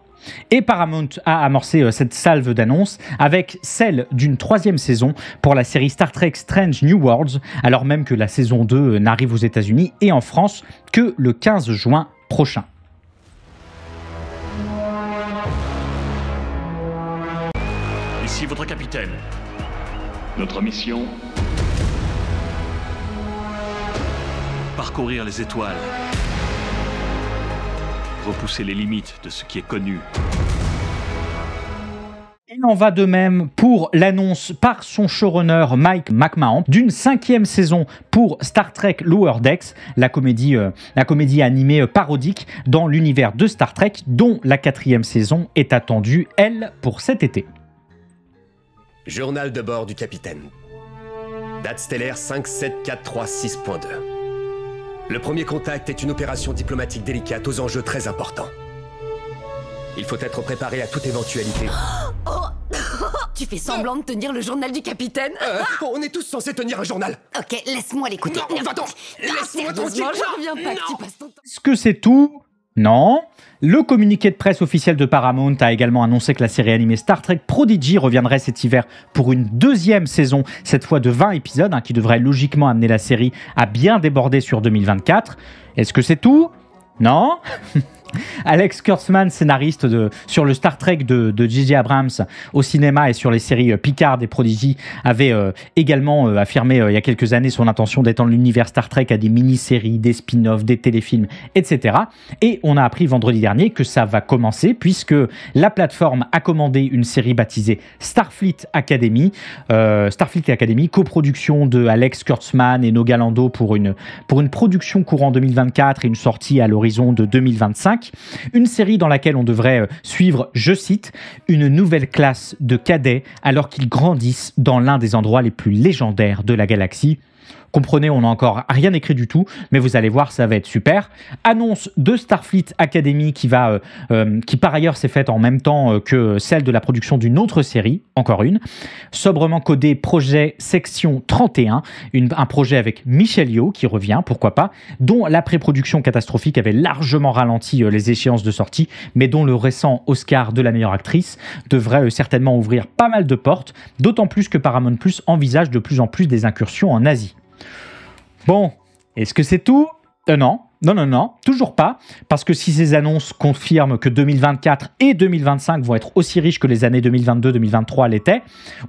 Et Paramount a amorcé cette salve d'annonces avec celle d'une 3e saison pour la série Star Trek Strange New Worlds, alors même que la saison 2 n'arrive aux États-Unis et en France que le 15 juin prochain. Ici votre capitaine. Notre mission... parcourir les étoiles. Repousser les limites de ce qui est connu. Il en va de même pour l'annonce par son showrunner Mike McMahon d'une 5e saison pour Star Trek Lower Decks, la comédie animée parodique dans l'univers de Star Trek, dont la 4e saison est attendue, elle, pour cet été. Journal de bord du capitaine. Date stellaire 57436.2. Le premier contact est une opération diplomatique délicate aux enjeux très importants. Il faut être préparé à toute éventualité. Tu fais semblant de tenir le journal du capitaine? On est tous censés tenir un journal. Ok, laisse-moi l'écouter. Non, va-t'en. Laisse-moi tranquille. Je reviens pas que tu passes ton temps. Est-ce que c'est tout? Non. Le communiqué de presse officiel de Paramount a également annoncé que la série animée Star Trek Prodigy reviendrait cet hiver pour une 2e saison, cette fois de 20 épisodes, qui devrait logiquement amener la série à bien déborder sur 2024. Est-ce que c'est tout? Non. Alex Kurtzman, scénariste sur le Star Trek de J.J. Abrams au cinéma et sur les séries Picard et Prodigy, avait également affirmé il y a quelques années son intention d'étendre l'univers Star Trek à des mini-séries, des spin-offs, des téléfilms, etc. Et on a appris vendredi dernier que ça va commencer puisque la plateforme a commandé une série baptisée Starfleet Academy, coproduction de Alex Kurtzman et Noga Lando pour une production courant 2024 et une sortie à l'horizon de 2025. Une série dans laquelle on devrait suivre, je cite, une nouvelle classe de cadets alors qu'ils grandissent dans l'un des endroits les plus légendaires de la galaxie. Comprenez, on n'a encore rien écrit du tout, mais vous allez voir, ça va être super. Annonce de Starfleet Academy qui par ailleurs s'est faite en même temps que celle de la production d'une autre série, encore une, sobrement codé projet Section 31, un projet avec Michelle Yeoh qui revient, pourquoi pas, dont la pré-production catastrophique avait largement ralenti les échéances de sortie, mais dont le récent Oscar de la meilleure actrice devrait certainement ouvrir pas mal de portes, d'autant plus que Paramount Plus envisage de plus en plus des incursions en Asie. Bon, est-ce que c'est tout? Non, toujours pas, parce que si ces annonces confirment que 2024 et 2025 vont être aussi riches que les années 2022-2023 l'étaient,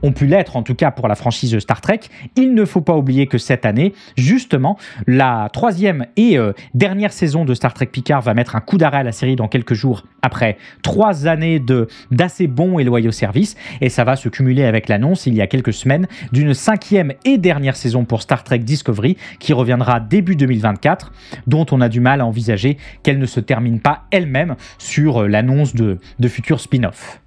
ont pu l'être en tout cas pour la franchise Star Trek, il ne faut pas oublier que cette année, justement, la 3e et dernière saison de Star Trek Picard va mettre un coup d'arrêt à la série dans quelques jours, après 3 années d'assez bons et loyaux services, et ça va se cumuler avec l'annonce, il y a quelques semaines, d'une 5e et dernière saison pour Star Trek Discovery, qui reviendra début 2024, dont on a du mal à envisager qu'elle ne se termine pas elle-même sur l'annonce de futurs spin-offs.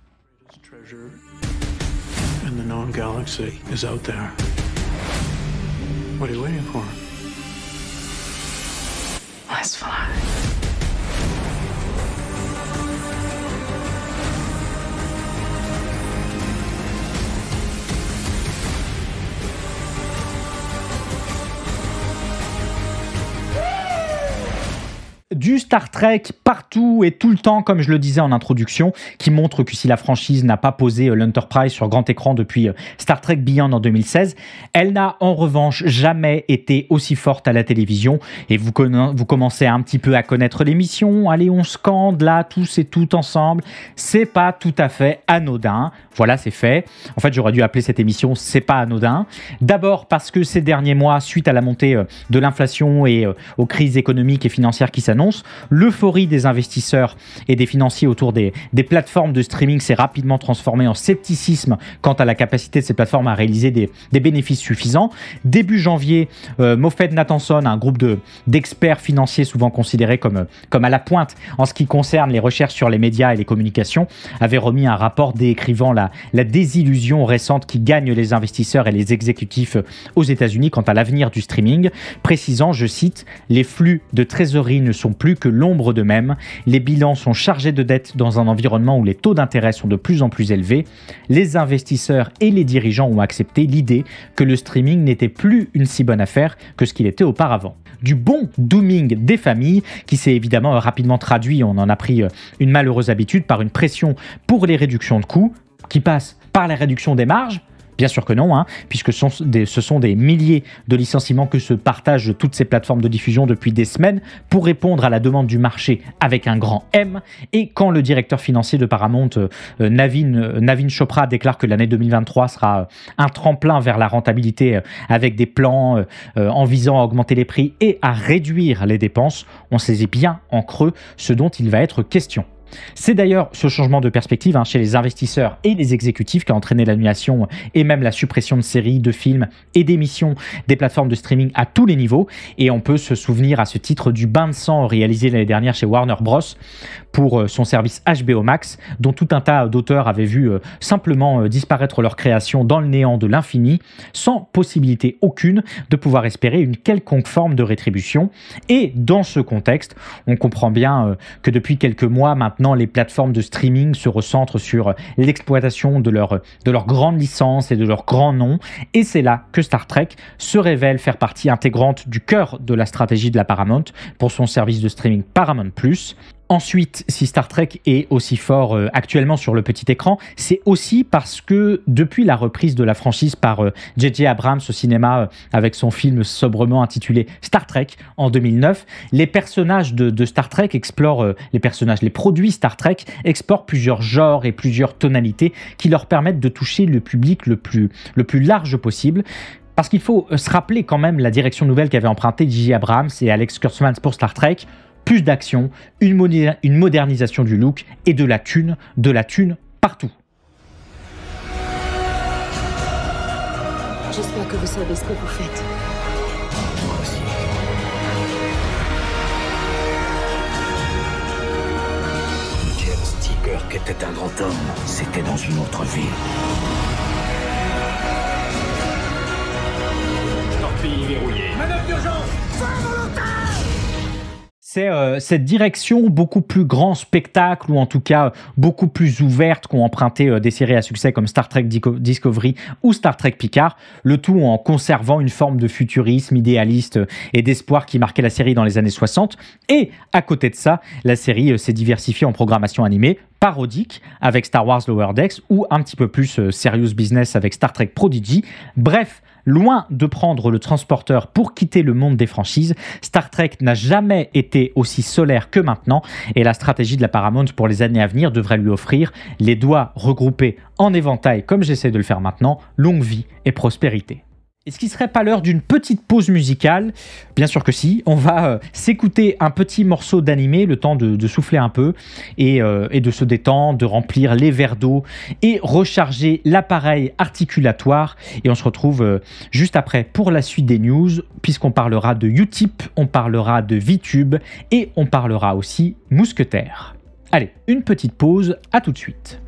Du Star Trek partout et tout le temps, comme je le disais en introduction, qui montre que si la franchise n'a pas posé l'Enterprise sur grand écran depuis Star Trek Beyond en 2016, elle n'a en revanche jamais été aussi forte à la télévision. Et vous commencez un petit peu à connaître l'émission. Allez, on scande là, tous et toutes ensemble. C'est pas tout à fait anodin. Voilà, c'est fait. En fait, j'aurais dû appeler cette émission « C'est pas anodin ». D'abord parce que ces derniers mois, suite à la montée de l'inflation et aux crises économiques et financières qui s'annoncent, l'euphorie des investisseurs et des financiers autour des plateformes de streaming s'est rapidement transformée en scepticisme quant à la capacité de ces plateformes à réaliser des bénéfices suffisants. Début janvier, MoffettNathanson, un groupe d'experts financiers souvent considérés comme à la pointe en ce qui concerne les recherches sur les médias et les communications, avait remis un rapport décrivant la désillusion récente qui gagne les investisseurs et les exécutifs aux États-Unis quant à l'avenir du streaming, précisant, je cite, « Les flux de trésorerie ne sont plus que l'ombre d'eux-mêmes, les bilans sont chargés de dettes dans un environnement où les taux d'intérêt sont de plus en plus élevés, les investisseurs et les dirigeants ont accepté l'idée que le streaming n'était plus une si bonne affaire que ce qu'il était auparavant. » Du bon dooming des familles qui s'est évidemment rapidement traduit, on en a pris une malheureuse habitude, par une pression pour les réductions de coûts qui passe par la réduction des marges, Bien sûr que non, puisque ce sont des milliers de licenciements que se partagent toutes ces plateformes de diffusion depuis des semaines pour répondre à la demande du marché avec un grand M. Et quand le directeur financier de Paramount, Navin Chopra, déclare que l'année 2023 sera un tremplin vers la rentabilité avec des plans en visant à augmenter les prix et à réduire les dépenses, on saisit bien en creux ce dont il va être question. C'est d'ailleurs ce changement de perspective chez les investisseurs et les exécutifs qui a entraîné l'annulation et même la suppression de séries, de films et d'émissions des plateformes de streaming à tous les niveaux. Et on peut se souvenir à ce titre du bain de sang réalisé l'année dernière chez Warner Bros. Pour son service HBO Max, dont tout un tas d'auteurs avaient vu simplement disparaître leur création dans le néant de l'infini, sans possibilité aucune de pouvoir espérer une quelconque forme de rétribution. Et dans ce contexte, on comprend bien que depuis quelques mois maintenant, les plateformes de streaming se recentrent sur l'exploitation de leurs grandes licences et de leurs grands noms. Et c'est là que Star Trek se révèle faire partie intégrante du cœur de la stratégie de la Paramount pour son service de streaming Paramount+. Ensuite, si Star Trek est aussi fort actuellement sur le petit écran, c'est aussi parce que depuis la reprise de la franchise par J.J. Abrams au cinéma avec son film sobrement intitulé Star Trek en 2009, les personnages de Star Trek explorent, les produits Star Trek explorent plusieurs genres et plusieurs tonalités qui leur permettent de toucher le public le plus large possible. Parce qu'il faut se rappeler quand même la direction nouvelle qu'avaient emprunté J.J. Abrams et Alex Kurtzman pour Star Trek. Plus d'action, une modernisation du look et de la thune partout. J'espère que vous savez ce que vous faites. Moi aussi. James Tiger, qui était un grand homme, c'était dans une autre vie. Torpille verrouillée. Manœuvre d'urgence. C'est cette direction beaucoup plus grand spectacle, ou en tout cas beaucoup plus ouverte, qu'ont emprunté des séries à succès comme Star Trek Discovery ou Star Trek Picard, le tout en conservant une forme de futurisme idéaliste et d'espoir qui marquait la série dans les années 60. Et à côté de ça, la série s'est diversifiée en programmation animée, parodique avec Star Wars Lower Decks, ou un petit peu plus serious business avec Star Trek Prodigy. Bref, loin de prendre le transporteur pour quitter le monde des franchises, Star Trek n'a jamais été aussi solaire que maintenant, et la stratégie de la Paramount pour les années à venir devrait lui offrir, les doigts regroupés en éventail comme j'essaie de le faire maintenant, longue vie et prospérité. Est-ce qu'il ne serait pas l'heure d'une petite pause musicale ? Bien sûr que si. On va s'écouter un petit morceau d'animé, le temps de souffler un peu et de se détendre, de remplir les verres d'eau et recharger l'appareil articulatoire. Et on se retrouve juste après pour la suite des news, puisqu'on parlera de Utip, on parlera de VTube et on parlera aussi Mousquetaire. Allez, une petite pause, à tout de suite.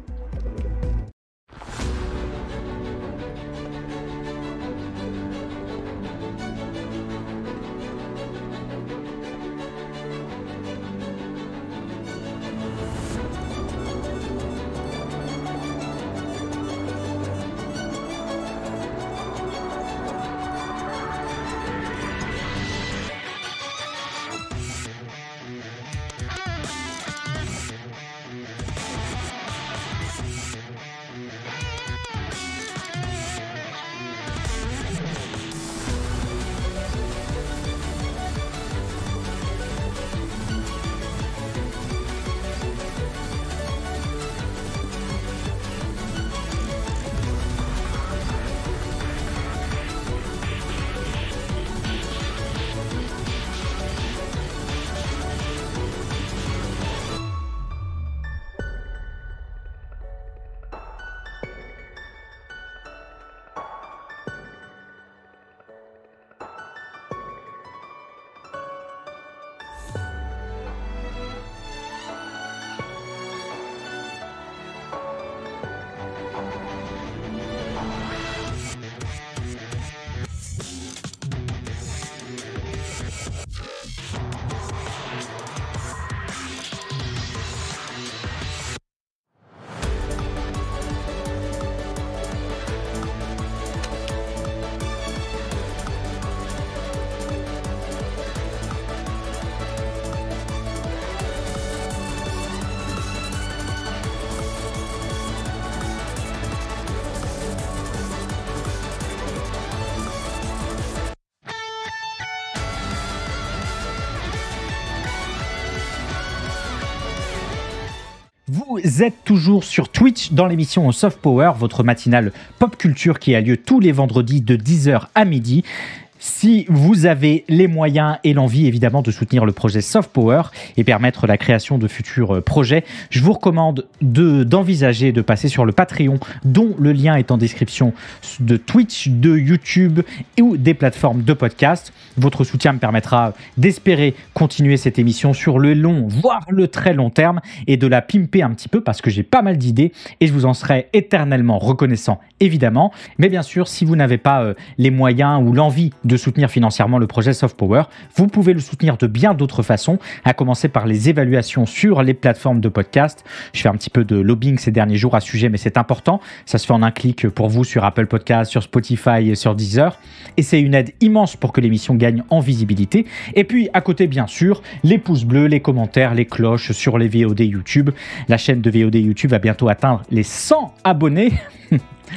Vous êtes toujours sur Twitch dans l'émission Soft Power, votre matinale pop culture qui a lieu tous les vendredis de 10h à midi. Si vous avez les moyens et l'envie évidemment de soutenir le projet Soft Power et permettre la création de futurs projets, je vous recommande d'envisager de passer sur le Patreon dont le lien est en description de Twitch, de YouTube ou des plateformes de podcast. Votre soutien me permettra d'espérer continuer cette émission sur le long, voire le très long terme et de la pimper un petit peu parce que j'ai pas mal d'idées et je vous en serai éternellement reconnaissant évidemment. Mais bien sûr, si vous n'avez pas les moyens ou l'envie de soutenir financièrement le projet Soft Power, vous pouvez le soutenir de bien d'autres façons, à commencer par les évaluations sur les plateformes de podcast. Je fais un petit peu de lobbying ces derniers jours à ce sujet, mais c'est important. Ça se fait en un clic pour vous sur Apple Podcast, sur Spotify et sur Deezer. Et c'est une aide immense pour que l'émission gagne en visibilité. Et puis, à côté, bien sûr, les pouces bleus, les commentaires, les cloches sur les VOD YouTube. La chaîne de VOD YouTube va bientôt atteindre les 100 abonnés.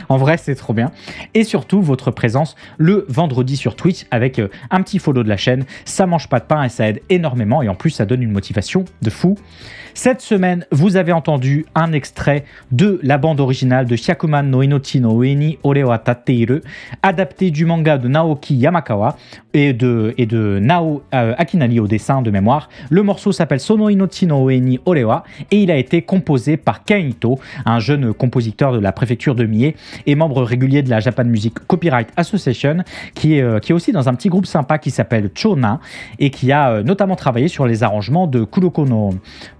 En vrai, c'est trop bien. Et surtout, votre présence le vendredi sur Twitch avec un petit follow de la chaîne. Ça mange pas de pain et ça aide énormément. Et en plus, ça donne une motivation de fou. Cette semaine, vous avez entendu un extrait de la bande originale de Hyakuman no Inochi no Ue ni Ore wa Tatteiru, adapté du manga de Naoki Yamakawa et de Nao Akinari au dessin de mémoire. Le morceau s'appelle Sono Inochi no Ue ni Ore wa et il a été composé par Ken Ito, un jeune compositeur de la préfecture de Mie et membre régulier de la Japan Music Copyright Association, qui est aussi dans un petit groupe sympa qui s'appelle Chona et qui a notamment travaillé sur les arrangements de Kuroko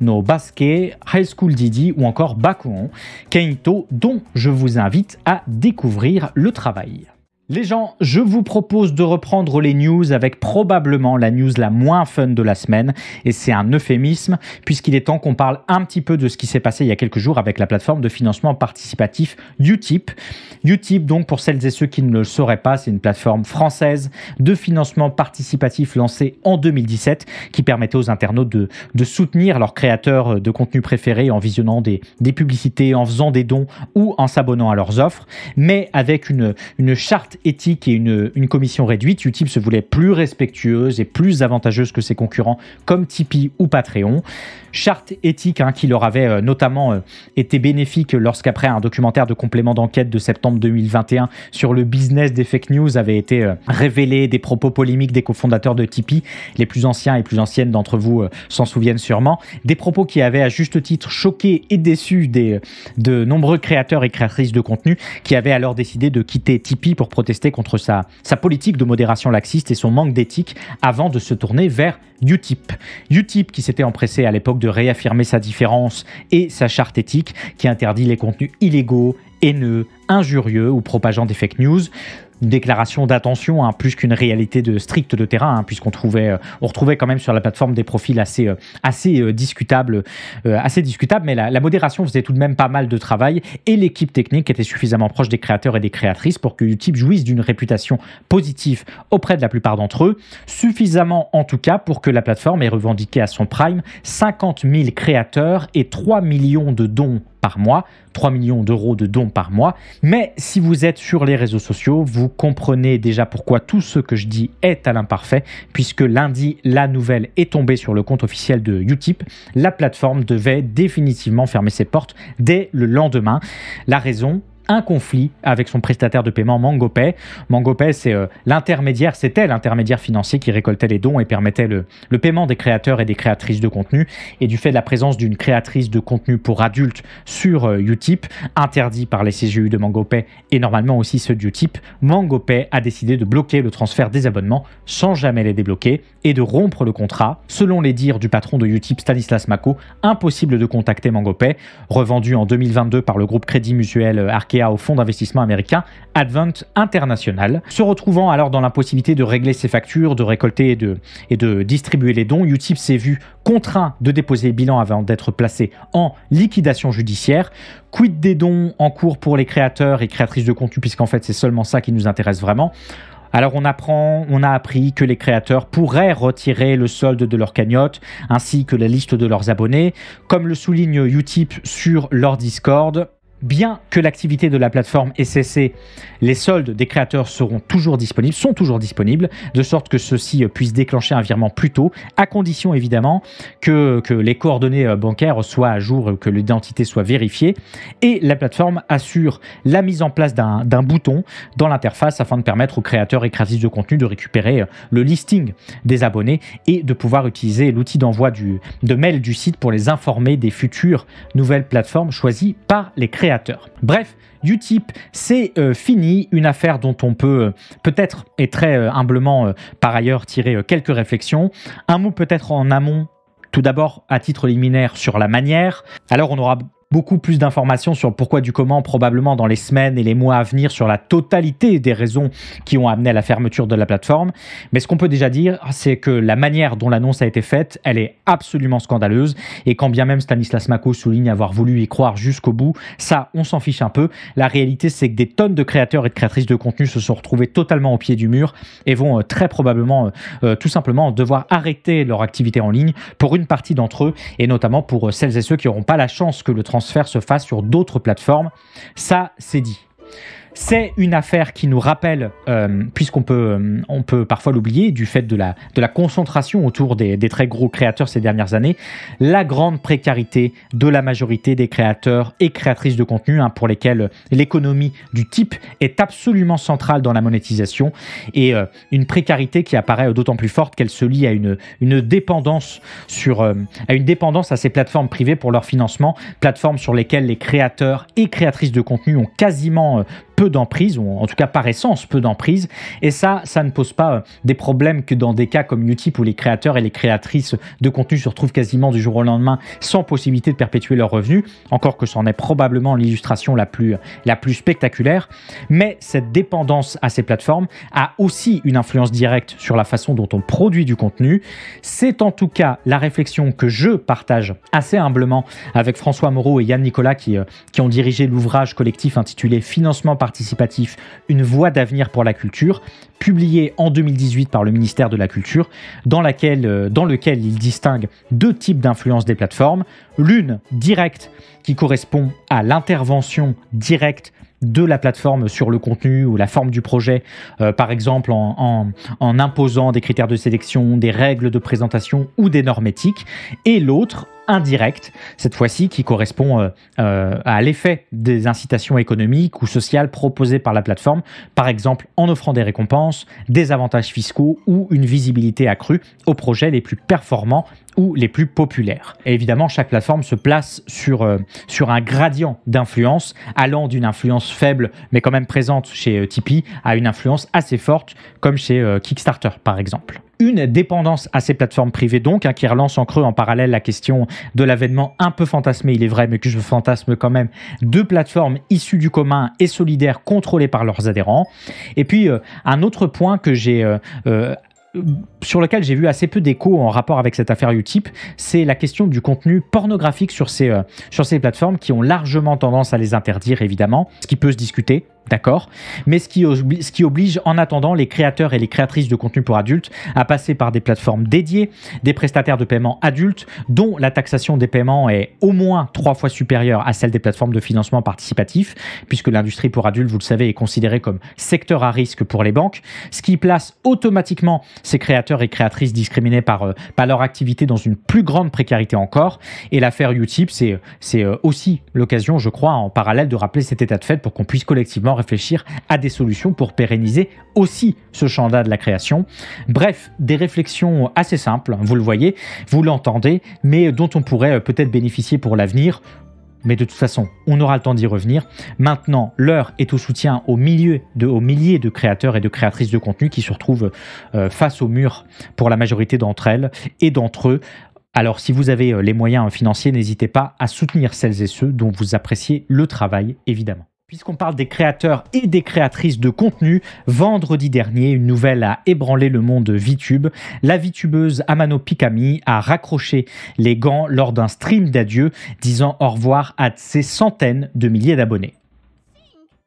no Basket, High School Didi ou encore Bakuon. Ken Ito, dont je vous invite à découvrir le travail. Les gens, je vous propose de reprendre les news avec probablement la news la moins fun de la semaine, et c'est un euphémisme puisqu'il est temps qu'on parle un petit peu de ce qui s'est passé il y a quelques jours avec la plateforme de financement participatif Utip. Utip, donc pour celles et ceux qui ne le sauraient pas, c'est une plateforme française de financement participatif lancée en 2017 qui permettait aux internautes de soutenir leurs créateurs de contenu préférés en visionnant des publicités, en faisant des dons ou en s'abonnant à leurs offres, mais avec une charte éthique et une commission réduite. Utip se voulait plus respectueuse et plus avantageuse que ses concurrents comme Tipeee ou Patreon. Charte éthique qui leur avait notamment été bénéfique lorsqu'après un documentaire de complément d'enquête de septembre 2021 sur le business des fake news avait été révélé des propos polémiques des cofondateurs de Tipeee. Les plus anciens et plus anciennes d'entre vous s'en souviennent sûrement. Des propos qui avaient à juste titre choqué et déçu de nombreux créateurs et créatrices de contenu qui avaient alors décidé de quitter Tipeee pour protester contre sa politique de modération laxiste et son manque d'éthique avant de se tourner vers Utip. Utip qui s'était empressé à l'époque de réaffirmer sa différence et sa charte éthique qui interdit les contenus illégaux, haineux, injurieux ou propageant des fake news. Une déclaration d'intention plus qu'une réalité stricte de terrain, puisqu'on retrouvait quand même sur la plateforme des profils assez discutables, mais la modération faisait tout de même pas mal de travail et l'équipe technique était suffisamment proche des créateurs et des créatrices pour que Utip jouisse d'une réputation positive auprès de la plupart d'entre eux, suffisamment en tout cas pour que la plateforme ait revendiqué à son prime 50 000 créateurs et 3 millions de dons par mois, 3 millions d'euros de dons par mois. Mais si vous êtes sur les réseaux sociaux, vous comprenez déjà pourquoi tout ce que je dis est à l'imparfait, puisque lundi, la nouvelle est tombée sur le compte officiel de Utip. La plateforme devait définitivement fermer ses portes dès le lendemain. La raison ? Un conflit avec son prestataire de paiement MangoPay. MangoPay, c'était l'intermédiaire financier qui récoltait les dons et permettait le paiement des créateurs et des créatrices de contenu. Et du fait de la présence d'une créatrice de contenu pour adultes sur Utip, interdit par les CGU de MangoPay et normalement aussi ceux d'Utip, MangoPay a décidé de bloquer le transfert des abonnements sans jamais les débloquer et de rompre le contrat. Selon les dires du patron de Utip, Stanislas Mako, impossible de contacter MangoPay, revendu en 2022 par le groupe Crédit Mutuel Arkea au fonds d'investissement américain Advent International. Se retrouvant alors dans l'impossibilité de régler ses factures, de récolter et de distribuer les dons, Utip s'est vu contraint de déposer le bilan avant d'être placé en liquidation judiciaire. Quid des dons en cours pour les créateurs et créatrices de contenu, puisqu'en fait c'est seulement ça qui nous intéresse vraiment. Alors on a appris que les créateurs pourraient retirer le solde de leur cagnotte ainsi que la liste de leurs abonnés. Comme le souligne Utip sur leur Discord, bien que l'activité de la plateforme ait cessé, les soldes des créateurs sont toujours disponibles, de sorte que ceux-ci puissent déclencher un virement plus tôt, à condition évidemment que les coordonnées bancaires soient à jour, que l'identité soit vérifiée. Et la plateforme assure la mise en place d'un bouton dans l'interface afin de permettre aux créateurs et créatrices de contenu de récupérer le listing des abonnés et de pouvoir utiliser l'outil d'envoi de mail du site pour les informer des futures nouvelles plateformes choisies par les créateurs. Bref, Utip, c'est fini, une affaire dont on peut peut-être et très humblement par ailleurs tirer quelques réflexions. Un mot peut-être en amont, tout d'abord à titre liminaire sur la manière. Alors on aura beaucoup plus d'informations sur le pourquoi du comment probablement dans les semaines et les mois à venir sur la totalité des raisons qui ont amené à la fermeture de la plateforme. Mais ce qu'on peut déjà dire, c'est que la manière dont l'annonce a été faite, elle est absolument scandaleuse. Et quand bien même Stanislas Mako souligne avoir voulu y croire jusqu'au bout, ça, on s'en fiche un peu. La réalité, c'est que des tonnes de créateurs et de créatrices de contenu se sont retrouvés totalement au pied du mur et vont très probablement, tout simplement, devoir arrêter leur activité en ligne pour une partie d'entre eux, et notamment pour celles et ceux qui n'auront pas la chance que le transfert se fasse sur d'autres plateformes. Ça, c'est dit. C'est une affaire qui nous rappelle, puisqu'on peut parfois l'oublier, du fait de la concentration autour des très gros créateurs ces dernières années, la grande précarité de la majorité des créateurs et créatrices de contenu, pour lesquels l'économie du type est absolument centrale dans la monétisation, et une précarité qui apparaît d'autant plus forte qu'elle se lie à une dépendance à ces plateformes privées pour leur financement, plateformes sur lesquelles les créateurs et créatrices de contenu ont quasiment peu d'emprise, ou en tout cas par essence peu d'emprise, et ça ne pose pas des problèmes que dans des cas comme Utip où les créateurs et les créatrices de contenu se retrouvent quasiment du jour au lendemain sans possibilité de perpétuer leurs revenus, encore que c'en est probablement l'illustration la plus spectaculaire. Mais cette dépendance à ces plateformes a aussi une influence directe sur la façon dont on produit du contenu. C'est en tout cas la réflexion que je partage assez humblement avec François Moreau et Yann Nicolas qui ont dirigé l'ouvrage collectif intitulé Financement participatif, une voie d'avenir pour la culture, publié en 2018 par le ministère de la Culture, dans lequel il distingue deux types d'influence des plateformes. L'une directe qui correspond à l'intervention directe de la plateforme sur le contenu ou la forme du projet, par exemple en imposant des critères de sélection, des règles de présentation ou des normes éthiques, et l'autre indirect, cette fois-ci qui correspond à l'effet des incitations économiques ou sociales proposées par la plateforme, par exemple en offrant des récompenses, des avantages fiscaux ou une visibilité accrue aux projets les plus performants ou les plus populaires. Et évidemment, chaque plateforme se place sur un gradient d'influence, allant d'une influence faible, mais quand même présente chez Tipeee, à une influence assez forte, comme chez Kickstarter, par exemple. Une dépendance à ces plateformes privées donc, qui relance en creux en parallèle la question de l'avènement un peu fantasmé, il est vrai, mais que je fantasme quand même, de plateformes issues du commun et solidaires contrôlées par leurs adhérents. Et puis, un autre point que sur lequel j'ai vu assez peu d'écho en rapport avec cette affaire Utip, c'est la question du contenu pornographique sur ces plateformes qui ont largement tendance à les interdire, évidemment, ce qui peut se discuter. D'accord, mais ce qui oblige en attendant les créateurs et les créatrices de contenu pour adultes à passer par des plateformes dédiées, des prestataires de paiement adultes, dont la taxation des paiements est au moins 3 fois supérieure à celle des plateformes de financement participatif, puisque l'industrie pour adultes, vous le savez, est considérée comme secteur à risque pour les banques, ce qui place automatiquement ces créateurs et créatrices discriminés par leur activité dans une plus grande précarité encore. Et l'affaire Utip, c'est aussi l'occasion, je crois, en parallèle de rappeler cet état de fait pour qu'on puisse collectivement réfléchir à des solutions pour pérenniser aussi ce champ-là de la création. Bref, des réflexions assez simples, vous le voyez, vous l'entendez, mais dont on pourrait peut-être bénéficier pour l'avenir. Mais de toute façon, on aura le temps d'y revenir. Maintenant, l'heure est au soutien aux milliers de créateurs et de créatrices de contenu qui se retrouvent face au mur pour la majorité d'entre elles et d'entre eux. Alors, si vous avez les moyens financiers, n'hésitez pas à soutenir celles et ceux dont vous appréciez le travail, évidemment. Puisqu'on parle des créateurs et des créatrices de contenu, vendredi dernier, une nouvelle a ébranlé le monde VTube. La VTubeuse Amano Pikami a raccroché les gants lors d'un stream d'adieu, disant au revoir à ses centaines de milliers d'abonnés.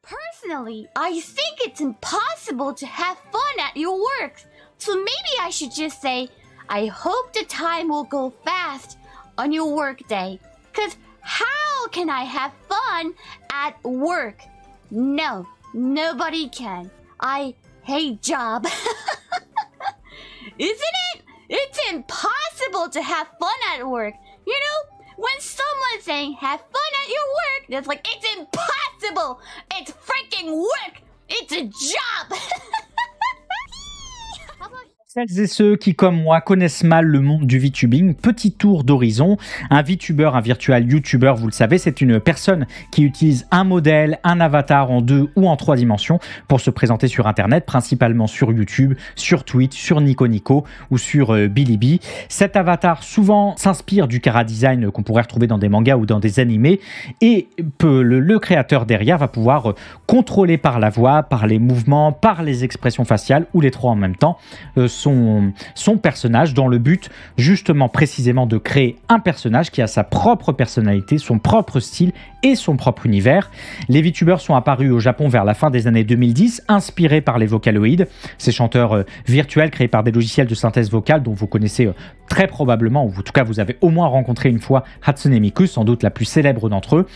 Personally, I think it's impossible to have fun at your work. So maybe I should just say, I hope the time will go fast on your work day. 'Cause how can I have fun at work? No, nobody can. I hate job. Isn't it? It's impossible to have fun at work. You know, when someone's saying have fun at your work, that's like, it's impossible. It's freaking work. It's a job. Celles et ceux qui, comme moi, connaissent mal le monde du VTubing, petit tour d'horizon. Un VTuber, un virtual YouTuber, vous le savez, c'est une personne qui utilise un modèle, un avatar en 2 ou en 3 dimensions pour se présenter sur Internet, principalement sur YouTube, sur Twitch, sur Nico Nico ou sur Bilibili. Cet avatar souvent s'inspire du chara-design qu'on pourrait retrouver dans des mangas ou dans des animés et le créateur derrière va pouvoir contrôler par la voix, par les mouvements, par les expressions faciales ou les trois en même temps son personnage dans le but justement précisément de créer un personnage qui a sa propre personnalité, son propre style et son propre univers. Les VTubers sont apparus au Japon vers la fin des années 2010, inspirés par les Vocaloid, ces chanteurs virtuels créés par des logiciels de synthèse vocale dont vous connaissez très probablement, ou en tout cas vous avez au moins rencontré une fois Hatsune Miku, sans doute la plus célèbre d'entre eux.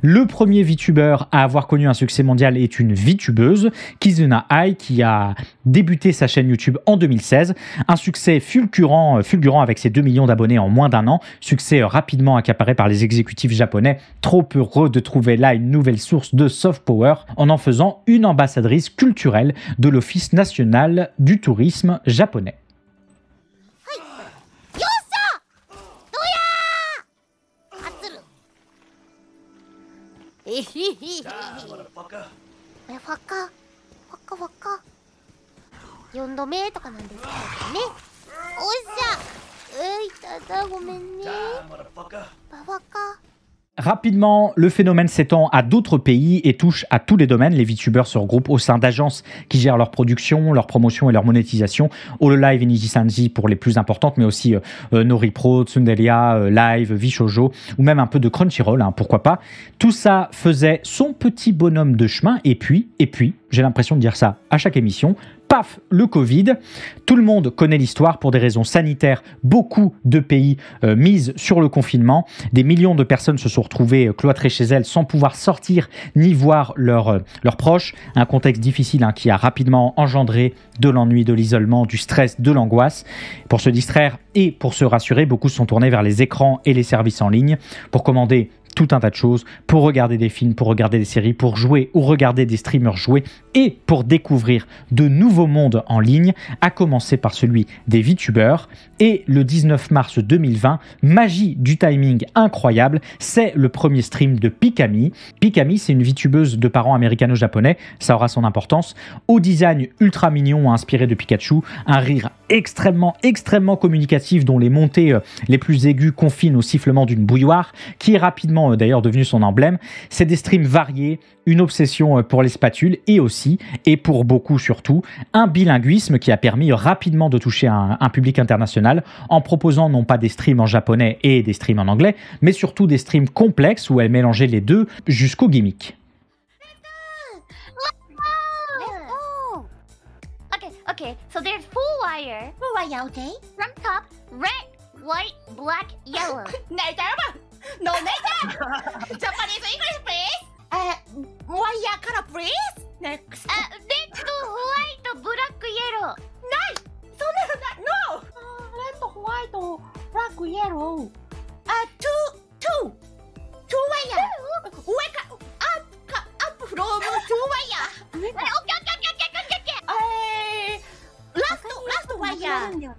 Le premier VTuber à avoir connu un succès mondial est une VTubeuse, Kizuna Ai, qui a débuté sa chaîne YouTube en 2016. Un succès fulgurant avec ses 2 millions d'abonnés en moins d'un an, succès rapidement accaparé par les exécutifs japonais, trop heureux de trouver là une nouvelle source de soft power en faisant une ambassadrice culturelle de l'Office national du tourisme japonais. Rapidement, le phénomène s'étend à d'autres pays et touche à tous les domaines. Les VTubers se regroupent au sein d'agences qui gèrent leur production, leur promotion et leur monétisation. Hololive et Nijisanji pour les plus importantes, mais aussi Noripro, Tsunderia, Live, Vishojo ou même un peu de Crunchyroll, pourquoi pas. Tout ça faisait son petit bonhomme de chemin et puis, j'ai l'impression de dire ça à chaque émission, paf, le Covid. Tout le monde connaît l'histoire pour des raisons sanitaires. Beaucoup de pays misent sur le confinement. Des millions de personnes se sont retrouvées cloîtrées chez elles sans pouvoir sortir ni voir leurs proches. Un contexte difficile qui a rapidement engendré de l'ennui, de l'isolement, du stress, de l'angoisse. Pour se distraire et pour se rassurer, beaucoup se sont tournés vers les écrans et les services en ligne pour commander tout un tas de choses, pour regarder des films, pour regarder des séries, pour jouer ou regarder des streamers jouer et pour découvrir de nouveaux mondes en ligne, à commencer par celui des VTubers. Et le 19 mars 2020, magie du timing incroyable, c'est le premier stream de Pikami. Pikami, c'est une VTubeuse de parents américano-japonais, ça aura son importance, au design ultra mignon inspiré de Pikachu, un rire extrêmement communicatif dont les montées les plus aiguës confinent au sifflement d'une bouilloire, qui est rapidement d'ailleurs devenu son emblème. C'est des streams variés, une obsession pour les spatules et aussi, et pour beaucoup surtout, un bilinguisme qui a permis rapidement de toucher un public international en proposant non pas des streams en japonais et des streams en anglais, mais surtout des streams complexes où elle mélangeait les deux jusqu'au gimmick. Okay, so there's full wire. Full wire, okay? From top, red, white, black, yellow. No, Japanese English, please. Wire color, please. Next. Red, white, black, yellow. Nice. No. Red, white, black, yellow. Two wire. Wake up from 2 wire. Okay. Last wire. No.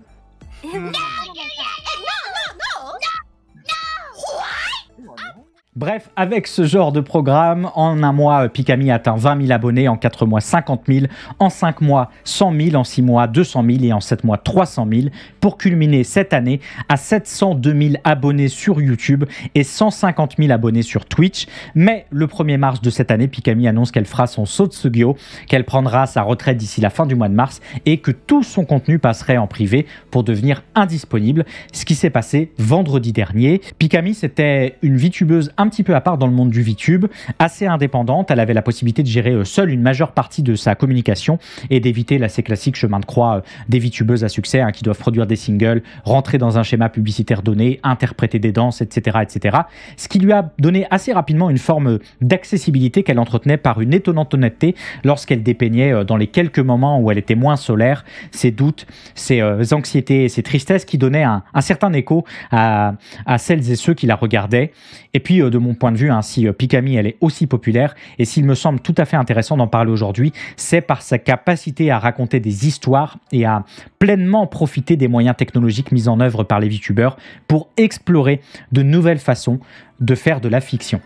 Bref, avec ce genre de programme, en un mois, Pikami atteint 20 000 abonnés, en 4 mois 50 000, en 5 mois 100 000, en 6 mois 200 000 et en 7 mois 300 000, pour culminer cette année à 702 000 abonnés sur YouTube et 150 000 abonnés sur Twitch. Mais le 1er mars de cette année, Pikami annonce qu'elle fera son Sotsugyo, qu'elle prendra sa retraite d'ici la fin du mois de mars et que tout son contenu passerait en privé pour devenir indisponible. Ce qui s'est passé vendredi dernier. Pikami, c'était une VTubeuse un un petit peu à part dans le monde du VTube, assez indépendante. Elle avait la possibilité de gérer seule une majeure partie de sa communication et d'éviter l'assez classique chemin de croix des VTubeuses à succès qui doivent produire des singles, rentrer dans un schéma publicitaire donné, interpréter des danses, etc., etc. Ce qui lui a donné assez rapidement une forme d'accessibilité qu'elle entretenait par une étonnante honnêteté lorsqu'elle dépeignait dans les quelques moments où elle était moins solaire, ses doutes, ses anxiétés et ses tristesses qui donnaient un certain écho à celles et ceux qui la regardaient. Et puis, de mon point de vue, si Pikami, elle est aussi populaire, et s'il me semble tout à fait intéressant d'en parler aujourd'hui, c'est par sa capacité à raconter des histoires et à pleinement profiter des moyens technologiques mis en œuvre par les VTubers pour explorer de nouvelles façons de faire de la fiction.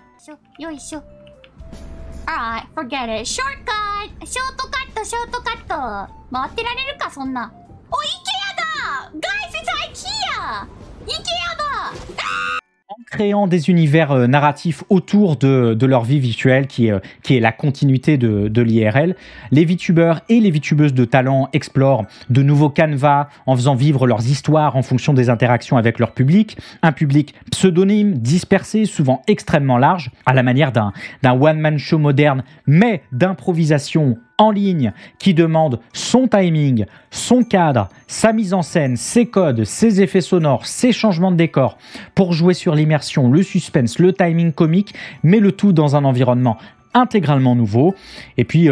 Alright, forget it. Shortcut! Shortcut! Shortcut! 回ってられるかそんな。お、IKEA だ Guys, it's IKEA! IKEA だ En créant des univers narratifs autour de leur vie virtuelle qui est la continuité de l'IRL, les VTubers et les VTubeuses de talent explorent de nouveaux canevas en faisant vivre leurs histoires en fonction des interactions avec leur public, un public pseudonyme, dispersé, souvent extrêmement large, à la manière d'un one-man show moderne, mais d'improvisation en ligne qui demande son timing, son cadre, sa mise en scène, ses codes, ses effets sonores, ses changements de décor pour jouer sur l'immersion, le suspense, le timing comique, mais le tout dans un environnement intégralement nouveau. Et puis,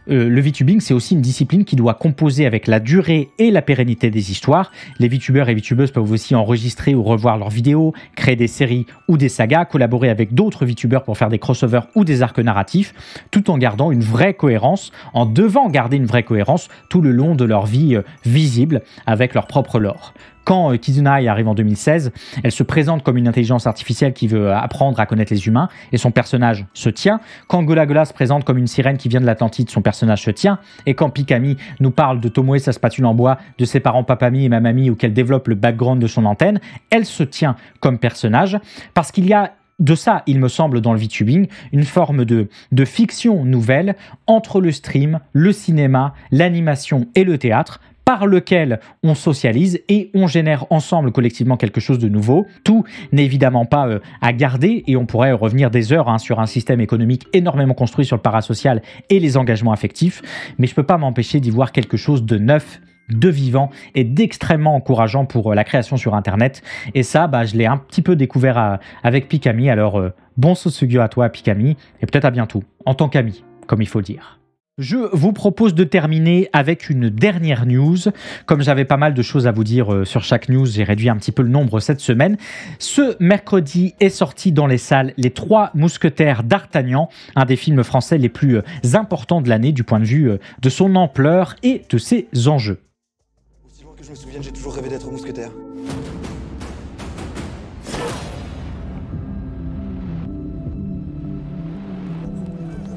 le VTubing, c'est aussi une discipline qui doit composer avec la durée et la pérennité des histoires. Les VTubers et VTubeuses peuvent aussi enregistrer ou revoir leurs vidéos, créer des séries ou des sagas, collaborer avec d'autres VTubers pour faire des crossovers ou des arcs narratifs, tout en gardant une vraie cohérence, en devant garder une vraie cohérence tout le long de leur vie visible avec leur propre lore. Quand Kizuna arrive en 2016, elle se présente comme une intelligence artificielle qui veut apprendre à connaître les humains et son personnage se tient. Quand Gola Gola se présente comme une sirène qui vient de l'Atlantide, son personnage se tient. Et quand Pikami nous parle de Tomoe, sa spatule en bois, de ses parents Papami et Mamami ou qu'elle développe le background de son antenne, elle se tient comme personnage parce qu'il y a de ça, il me semble, dans le VTubing, une forme de fiction nouvelle entre le stream, le cinéma, l'animation et le théâtre, par lequel on socialise et on génère ensemble collectivement quelque chose de nouveau. Tout n'est évidemment pas à garder et on pourrait revenir des heures sur un système économique énormément construit sur le parasocial et les engagements affectifs, mais je ne peux pas m'empêcher d'y voir quelque chose de neuf, de vivant et d'extrêmement encourageant pour la création sur Internet. Et ça, je l'ai un petit peu découvert avec Pikami. Alors, bon Sosugyo à toi, Pikami, et peut-être à bientôt, en tant qu'ami, comme il faut dire. Je vous propose de terminer avec une dernière news. Comme j'avais pas mal de choses à vous dire sur chaque news, j'ai réduit un petit peu le nombre cette semaine. Ce mercredi est sorti dans les salles Les Trois Mousquetaires d'Artagnan, un des films français les plus importants de l'année du point de vue de son ampleur et de ses enjeux. Aussi loin que je me souvienne, j'ai toujours rêvé d'être mousquetaire.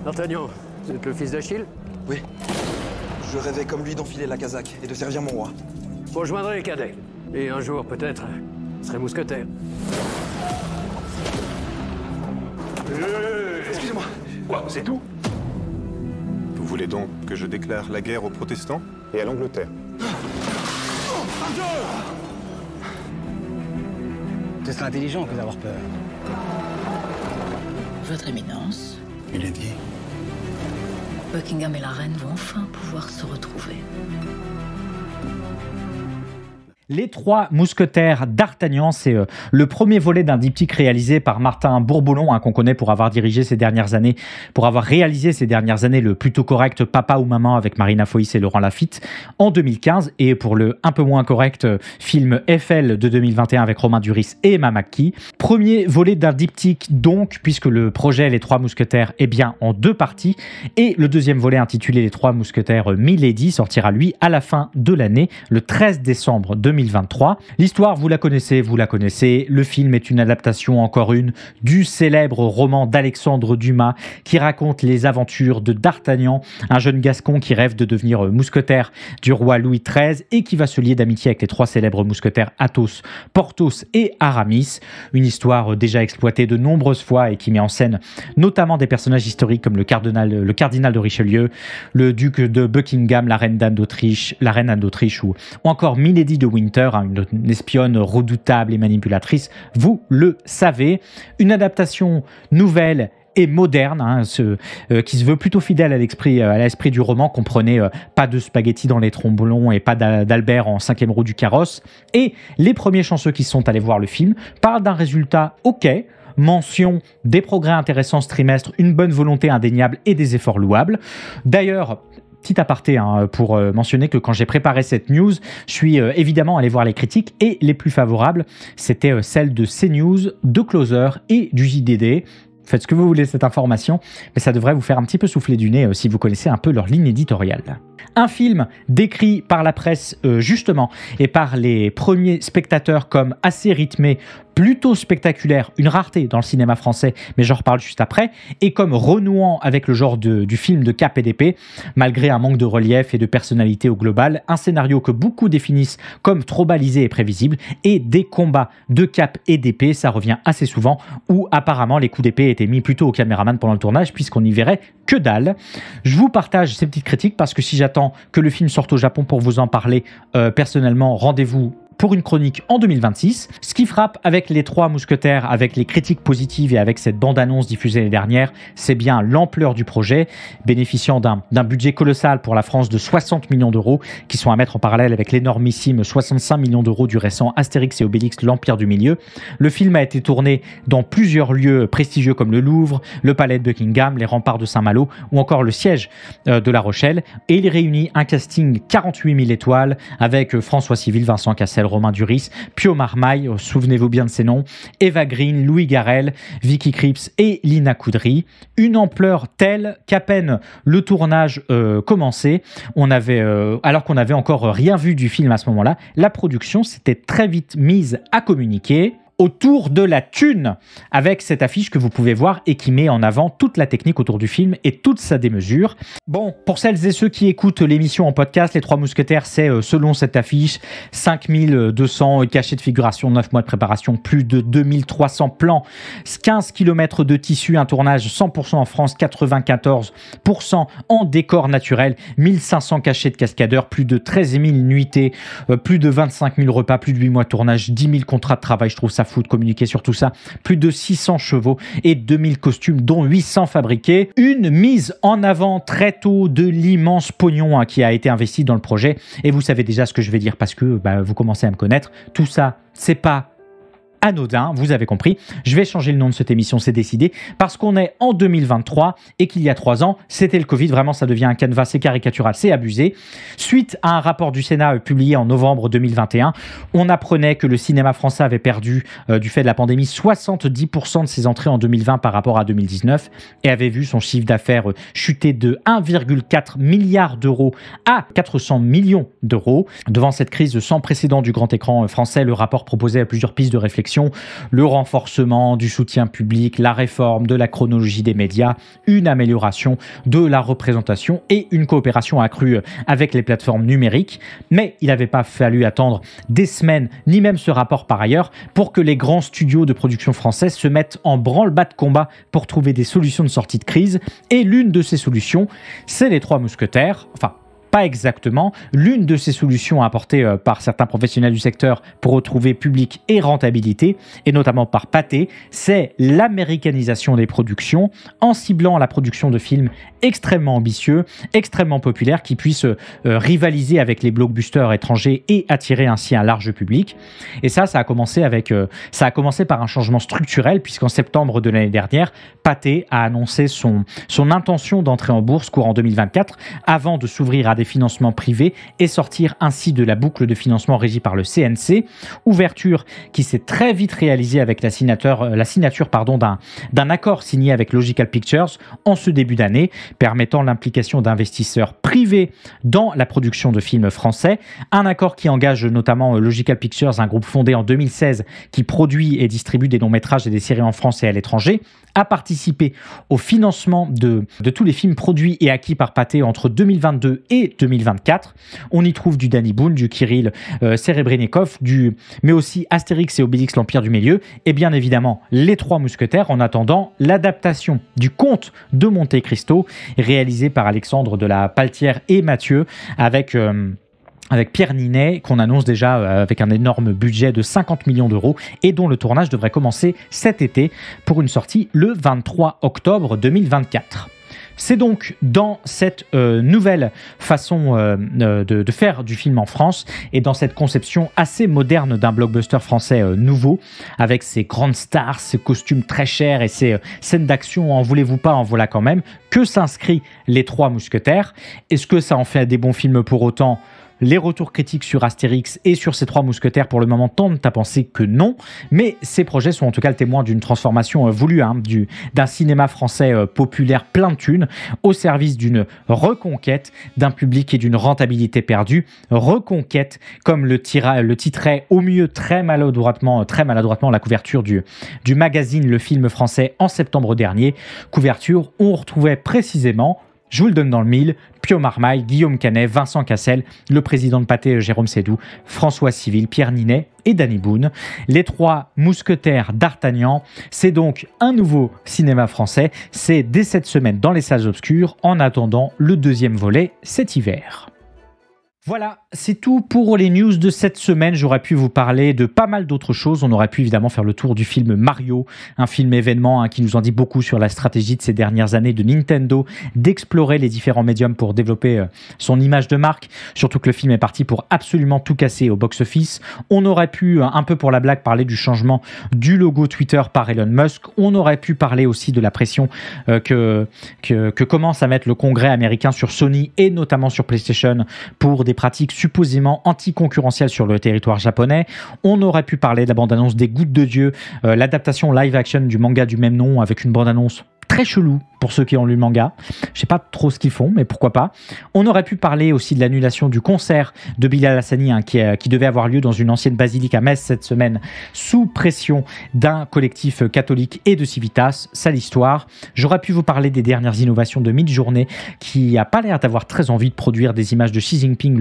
D'Artagnan, vous êtes le fils d'Achille? Oui. Je rêvais comme lui d'enfiler la casaque et de servir mon roi. Vous rejoindrez les cadets. Et un jour, peut-être, vous serez mousquetaire. Excusez-moi. Quoi, c'est tout? Vous voulez donc que je déclare la guerre aux protestants et à l'Angleterre? Ce serait intelligent que d'avoir peur. Votre Éminence. Il est dit. Buckingham et la reine vont enfin pouvoir se retrouver. Les Trois Mousquetaires d'Artagnan, c'est le premier volet d'un diptyque réalisé par Martin Bourboulon, qu'on connaît pour avoir dirigé pour avoir réalisé ces dernières années le plutôt correct Papa ou Maman avec Marina Foïs et Laurent Lafitte en 2015, et pour le un peu moins correct film Eiffel de 2021 avec Romain Duris et Emma Mackey. Premier volet d'un diptyque donc, puisque le projet Les Trois Mousquetaires est bien en deux parties, et le deuxième volet intitulé Les Trois Mousquetaires Milady sortira lui à la fin de l'année, le 13 décembre 2023. L'histoire, vous la connaissez. Le film est une adaptation, encore une, du célèbre roman d'Alexandre Dumas qui raconte les aventures de D'Artagnan, un jeune gascon qui rêve de devenir mousquetaire du roi Louis XIII et qui va se lier d'amitié avec les trois célèbres mousquetaires Athos, Porthos et Aramis. Une histoire déjà exploitée de nombreuses fois et qui met en scène notamment des personnages historiques comme le cardinal de Richelieu, le duc de Buckingham, la reine Anne d'Autriche ou encore Milady de Windsor. Winter, une espionne redoutable et manipulatrice, vous le savez. Une adaptation nouvelle et moderne, qui se veut plutôt fidèle à l'esprit du roman. Comprenez pas de spaghettis dans les tromblons et pas d'Albert en 5e roue du carrosse. Et les premiers chanceux qui sont allés voir le film parlent d'un résultat ok, mention des progrès intéressants ce trimestre, une bonne volonté indéniable et des efforts louables. D'ailleurs, petit aparté pour mentionner que quand j'ai préparé cette news, je suis évidemment allé voir les critiques et les plus favorables, c'était celles de CNews, de Closer et du JDD. Faites ce que vous voulez de cette information, mais ça devrait vous faire un petit peu souffler du nez si vous connaissez un peu leur ligne éditoriale. Un film décrit par la presse justement et par les premiers spectateurs comme assez rythmé, plutôt spectaculaire, une rareté dans le cinéma français, mais j'en reparle juste après, et comme renouant avec le genre du film de cap et d'épée, malgré un manque de relief et de personnalité au global, un scénario que beaucoup définissent comme trop balisé et prévisible, et des combats de cap et d'épée, ça revient assez souvent, où apparemment les coups d'épée étaient mis plutôt au caméraman pendant le tournage, puisqu'on n'y verrait que dalle. Je vous partage ces petites critiques, parce que si j'attends que le film sorte au Japon pour vous en parler, personnellement, rendez-vous pour une chronique en 2026. Ce qui frappe avec les Trois Mousquetaires, avec les critiques positives et avec cette bande-annonce diffusée l'année dernière, c'est bien l'ampleur du projet, bénéficiant d'un budget colossal pour la France de 60 millions d'euros, qui sont à mettre en parallèle avec l'énormissime 65 millions d'euros du récent Astérix et Obélix, l'Empire du Milieu. Le film a été tourné dans plusieurs lieux prestigieux comme le Louvre, le Palais de Buckingham, les remparts de Saint-Malo ou encore le siège de La Rochelle. Et il réunit un casting 48 000 étoiles avec François Civil, Vincent Cassel, Romain Duris, Pio Marmaille, souvenez-vous bien de ces noms, Eva Green, Louis Garrel, Vicky Krieps et Lina Coudry. Une ampleur telle qu'à peine le tournage commençait, alors qu'on n'avait encore rien vu du film à ce moment-là, la production s'était très vite mise à communiquer autour de la thune, avec cette affiche que vous pouvez voir et qui met en avant toute la technique autour du film et toute sa démesure. Bon, pour celles et ceux qui écoutent l'émission en podcast, Les Trois Mousquetaires, c'est selon cette affiche 5200 cachets de figuration, 9 mois de préparation, plus de 2300 plans, 15 km de tissu, un tournage 100% en France, 94% en décor naturel, 1500 cachets de cascadeurs, plus de 13 000 nuitées, plus de 25 000 repas, plus de 8 mois de tournage, 10 000 contrats de travail, je trouve ça fou de communiquer sur tout ça, plus de 600 chevaux et 2000 costumes, dont 800 fabriqués. Une mise en avant très tôt de l'immense pognon qui a été investi dans le projet. Et vous savez déjà ce que je vais dire parce que vous commencez à me connaître. Tout ça, c'est pas anodin, vous avez compris. Je vais changer le nom de cette émission, c'est décidé, parce qu'on est en 2023 et qu'il y a 3 ans, c'était le Covid. Vraiment, ça devient un canevas, c'est caricatural, c'est abusé. Suite à un rapport du Sénat publié en novembre 2021, on apprenait que le cinéma français avait perdu, du fait de la pandémie, 70% de ses entrées en 2020 par rapport à 2019 et avait vu son chiffre d'affaires chuter de 1,4 milliard d'euros à 400 millions d'euros. Devant cette crise sans précédent du grand écran français, le rapport proposait plusieurs pistes de réflexion: le renforcement du soutien public, la réforme de la chronologie des médias, une amélioration de la représentation et une coopération accrue avec les plateformes numériques. Mais il n'avait pas fallu attendre des semaines, ni même ce rapport par ailleurs, pour que les grands studios de production français se mettent en branle-bas de combat pour trouver des solutions de sortie de crise. Et l'une de ces solutions, c'est les Trois Mousquetaires. Enfin, pas exactement. L'une de ces solutions apportées par certains professionnels du secteur pour retrouver public et rentabilité, et notamment par Pathé, c'est l'américanisation des productions en ciblant la production de films extrêmement ambitieux, extrêmement populaires, qui puissent rivaliser avec les blockbusters étrangers et attirer ainsi un large public. Et ça a commencé par un changement structurel, puisqu'en septembre de l'année dernière, Pathé a annoncé son intention d'entrer en bourse courant 2024 avant de s'ouvrir à des financements privés et sortir ainsi de la boucle de financement régie par le CNC. Ouverture qui s'est très vite réalisée avec la signature d'un accord signé avec Logical Pictures en ce début d'année, permettant l'implication d'investisseurs privés dans la production de films français. Un accord qui engage notamment Logical Pictures, un groupe fondé en 2016 qui produit et distribue des longs-métrages et des séries en France et à l'étranger, à participer au financement de tous les films produits et acquis par Pathé entre 2022 et 2024. On y trouve du Danny Boone, du Kirill Serebrennikov, mais aussi Astérix et Obélix, l'Empire du Milieu, et bien évidemment Les Trois Mousquetaires, en attendant l'adaptation du Comte de Monte Cristo, réalisé par Alexandre de la Paltière et Mathieu, avec avec Pierre Ninet, qu'on annonce déjà avec un énorme budget de 50 millions d'euros et dont le tournage devrait commencer cet été pour une sortie le 23 octobre 2024. C'est donc dans cette nouvelle façon de faire du film en France et dans cette conception assez moderne d'un blockbuster français nouveau, avec ses grandes stars, ses costumes très chers et ses scènes d'action, en voulez-vous pas, en voilà quand même, que s'inscrit Les Trois Mousquetaires. Est-ce que ça en fait des bons films pour autant ? Les retours critiques sur Astérix et sur ces Trois Mousquetaires pour le moment tendent à penser que non, mais ces projets sont en tout cas le témoin d'une transformation voulue d'un cinéma français populaire plein de thunes au service d'une reconquête d'un public et d'une rentabilité perdue. Reconquête, comme le titrait au mieux très maladroitement la couverture du magazine Le Film Français en septembre dernier. Couverture où on retrouvait précisément, je vous le donne dans le mille, Pio Marmaille, Guillaume Canet, Vincent Cassel, le président de Pathé Jérôme Sédou, François Civil, Pierre Ninet et Danny Boone. Les Trois Mousquetaires d'Artagnan, c'est donc un nouveau cinéma français. C'est dès cette semaine dans les salles obscures, en attendant le deuxième volet cet hiver. Voilà, c'est tout pour les news de cette semaine. J'aurais pu vous parler de pas mal d'autres choses. On aurait pu évidemment faire le tour du film Mario, un film événement qui nous en dit beaucoup sur la stratégie de ces dernières années de Nintendo, d'explorer les différents médiums pour développer son image de marque. Surtout que le film est parti pour absolument tout casser au box-office. On aurait pu, un peu pour la blague, parler du changement du logo Twitter par Elon Musk. On aurait pu parler aussi de la pression que commence à mettre le Congrès américain sur Sony et notamment sur PlayStation pour des pratiques supposément anticoncurrentielles sur le territoire japonais. On aurait pu parler de la bande-annonce des Gouttes de Dieu, l'adaptation live-action du manga du même nom avec une bande-annonce très chelou pour ceux qui ont lu le manga. Je sais pas trop ce qu'ils font, mais pourquoi pas. On aurait pu parler aussi de l'annulation du concert de Bilal Hassani qui devait avoir lieu dans une ancienne basilique à Metz cette semaine sous pression d'un collectif catholique et de Civitas. Sale histoire. J'aurais pu vous parler des dernières innovations de Midjourney qui a pas l'air d'avoir très envie de produire des images de Xi Jinping,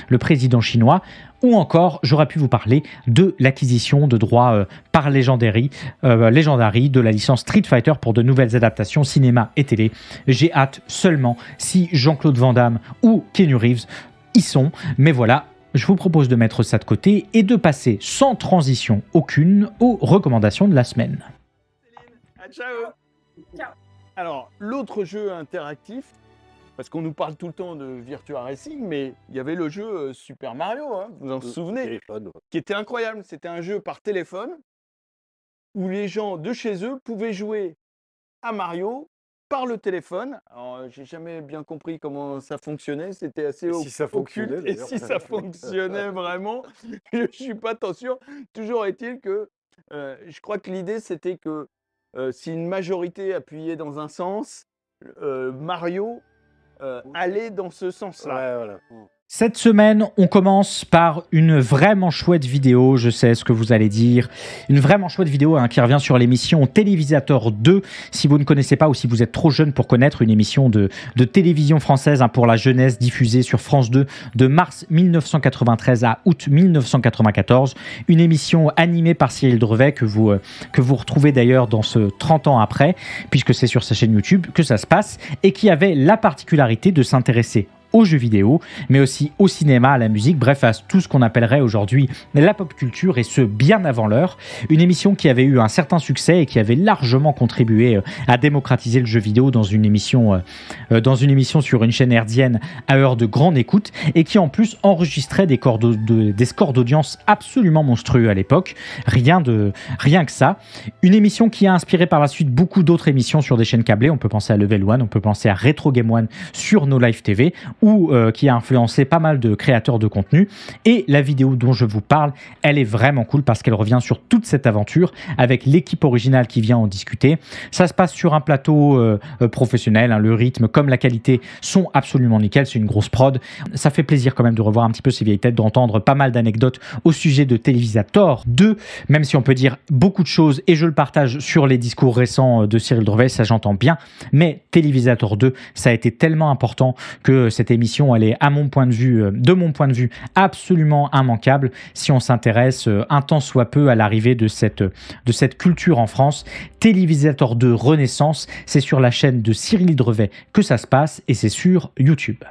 le président chinois. Ou encore, j'aurais pu vous parler de l'acquisition de droits par Legendary de la licence Street Fighter pour de nouvelles adaptations cinéma et télé. J'ai hâte seulement si Jean-Claude Van Damme ou Keanu Reeves y sont. Mais voilà, je vous propose de mettre ça de côté et de passer sans transition aucune aux recommandations de la semaine. Ciao. Ciao. Alors, l'autre jeu interactif, parce qu'on nous parle tout le temps de Virtua Racing, mais il y avait le jeu Super Mario, vous en souvenez, qui était incroyable. C'était un jeu par téléphone où les gens de chez eux pouvaient jouer à Mario par le téléphone. Alors, j'ai jamais bien compris comment ça fonctionnait. C'était assez occulte. Et si ça fonctionnait vraiment, je ne suis pas tant sûr. Toujours est-il que je crois que l'idée, c'était que si une majorité appuyait dans un sens, Mario aller dans ce sens-là. Ouais, voilà. Cette semaine, on commence par une vraiment chouette vidéo, je sais ce que vous allez dire, une vraiment chouette vidéo qui revient sur l'émission Télévisateur 2, si vous ne connaissez pas ou si vous êtes trop jeune pour connaître, une émission de télévision française pour la jeunesse diffusée sur France 2 de mars 1993 à août 1994, une émission animée par Cyril Drevet que vous retrouvez d'ailleurs dans ce 30 ans après, puisque c'est sur sa chaîne YouTube que ça se passe, et qui avait la particularité de s'intéresser aux jeux vidéo, mais aussi au cinéma, à la musique, bref, à tout ce qu'on appellerait aujourd'hui la pop culture, et ce, bien avant l'heure. Une émission qui avait eu un certain succès et qui avait largement contribué à démocratiser le jeu vidéo dans une émission sur une chaîne hertzienne à heure de grande écoute, et qui en plus enregistrait des scores d'audience absolument monstrueux à l'époque. Rien que ça. Une émission qui a inspiré par la suite beaucoup d'autres émissions sur des chaînes câblées. On peut penser à Level One, on peut penser à Retro Game One sur No Live TV, ou qui a influencé pas mal de créateurs de contenu. Et la vidéo dont je vous parle, elle est vraiment cool parce qu'elle revient sur toute cette aventure avec l'équipe originale qui vient en discuter. Ça se passe sur un plateau professionnel, le rythme comme la qualité sont absolument nickel, c'est une grosse prod. Ça fait plaisir quand même de revoir un petit peu ces vieilles têtes, d'entendre pas mal d'anecdotes au sujet de Télévisateur 2, même si on peut dire beaucoup de choses, et je le partage sur les discours récents de Cyril Drevet, ça j'entends bien, mais Télévisateur 2, ça a été tellement important que cette émission, elle est, de mon point de vue, absolument immanquable si on s'intéresse un tant soit peu à l'arrivée de cette culture en France. Télévisateur 2 Renaissance, c'est sur la chaîne de Cyril Drevet que ça se passe, et c'est sur YouTube.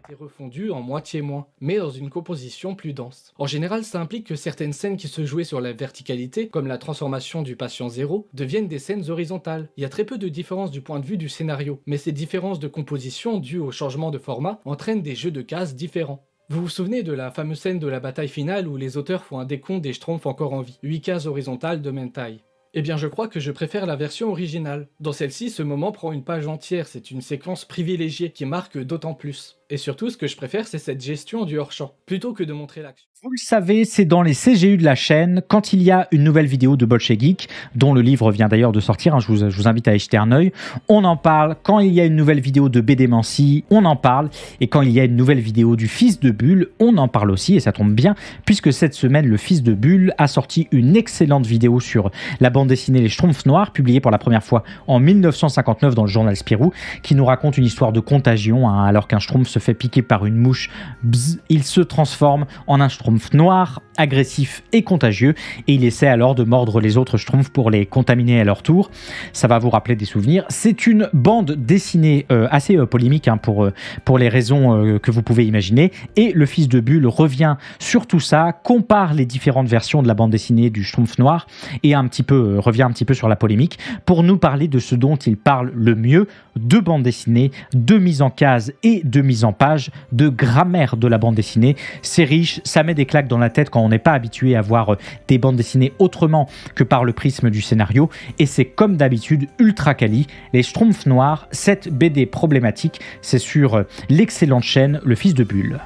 été refondu en moitié moins, mais dans une composition plus dense. En général, ça implique que certaines scènes qui se jouaient sur la verticalité, comme la transformation du patient zéro, deviennent des scènes horizontales. Il y a très peu de différences du point de vue du scénario, mais ces différences de composition dues au changement de format entraînent des jeux de cases différents. Vous vous souvenez de la fameuse scène de la bataille finale où les auteurs font un décompte des Schtroumpfs encore en vie, 8 cases horizontales de même taille? Eh bien je crois que je préfère la version originale. Dans celle-ci, ce moment prend une page entière, c'est une séquence privilégiée qui marque d'autant plus. Et surtout, ce que je préfère, c'est cette gestion du hors-champ, plutôt que de montrer l'action. Vous le savez, c'est dans les CGU de la chaîne, quand il y a une nouvelle vidéo de Bolchegeek, dont le livre vient d'ailleurs de sortir, hein, je vous invite à y jeter un œil, on en parle. Quand il y a une nouvelle vidéo de BDmancy, on en parle. Et quand il y a une nouvelle vidéo du Fils de Bulle, on en parle aussi, et ça tombe bien, puisque cette semaine, le Fils de Bulle a sorti une excellente vidéo sur la bande dessinée Les Schtroumpfs Noirs, publiée pour la première fois en 1959 dans le journal Spirou, qui nous raconte une histoire de contagion, hein, alors qu'un Schtroumpf se fait piquer par une mouche, bzz, il se transforme en un Schtroumpf noir, agressif et contagieux, et il essaie alors de mordre les autres Schtroumpfs pour les contaminer à leur tour. Ça va vous rappeler des souvenirs. C'est une bande dessinée assez polémique, hein, pour les raisons que vous pouvez imaginer, et le Fils de Bulle revient sur tout ça, compare les différentes versions de la bande dessinée du Schtroumpf noir, et revient un petit peu sur la polémique, pour nous parler de ce dont il parle le mieux, de bande dessinée, de mise en case et de mise en page, de grammaire de la bande dessinée. C'est riche, ça met des claques dans la tête quand on n'est pas habitué à voir des bandes dessinées autrement que par le prisme du scénario, et c'est comme d'habitude ultra quali. Les Schtroumpfs Noirs, cette BD problématique, c'est sur l'excellente chaîne Le Fils de Bulle.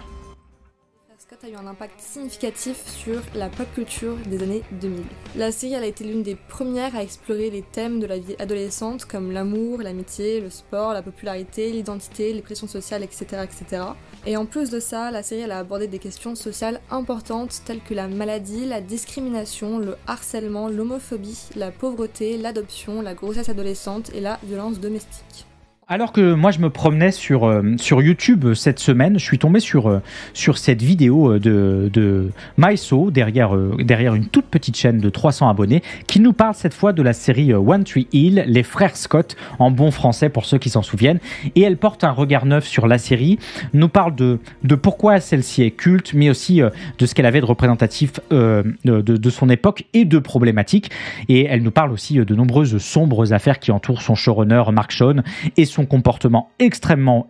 Scott a eu un impact significatif sur la pop culture des années 2000. La série elle a été l'une des premières à explorer les thèmes de la vie adolescente comme l'amour, l'amitié, le sport, la popularité, l'identité, les pressions sociales, etc., etc. Et en plus de ça, la série elle a abordé des questions sociales importantes telles que la maladie, la discrimination, le harcèlement, l'homophobie, la pauvreté, l'adoption, la grossesse adolescente et la violence domestique. Alors que moi je me promenais sur YouTube cette semaine, je suis tombé sur cette vidéo de Maiso derrière une toute petite chaîne de 300 abonnés qui nous parle cette fois de la série One Tree Hill, les frères Scott en bon français pour ceux qui s'en souviennent, et elle porte un regard neuf sur la série, nous parle de pourquoi celle-ci est culte, mais aussi de ce qu'elle avait de représentatif de son époque et de problématiques, et elle nous parle aussi de nombreuses sombres affaires qui entourent son showrunner Mark Shawn et son comportement extrêmement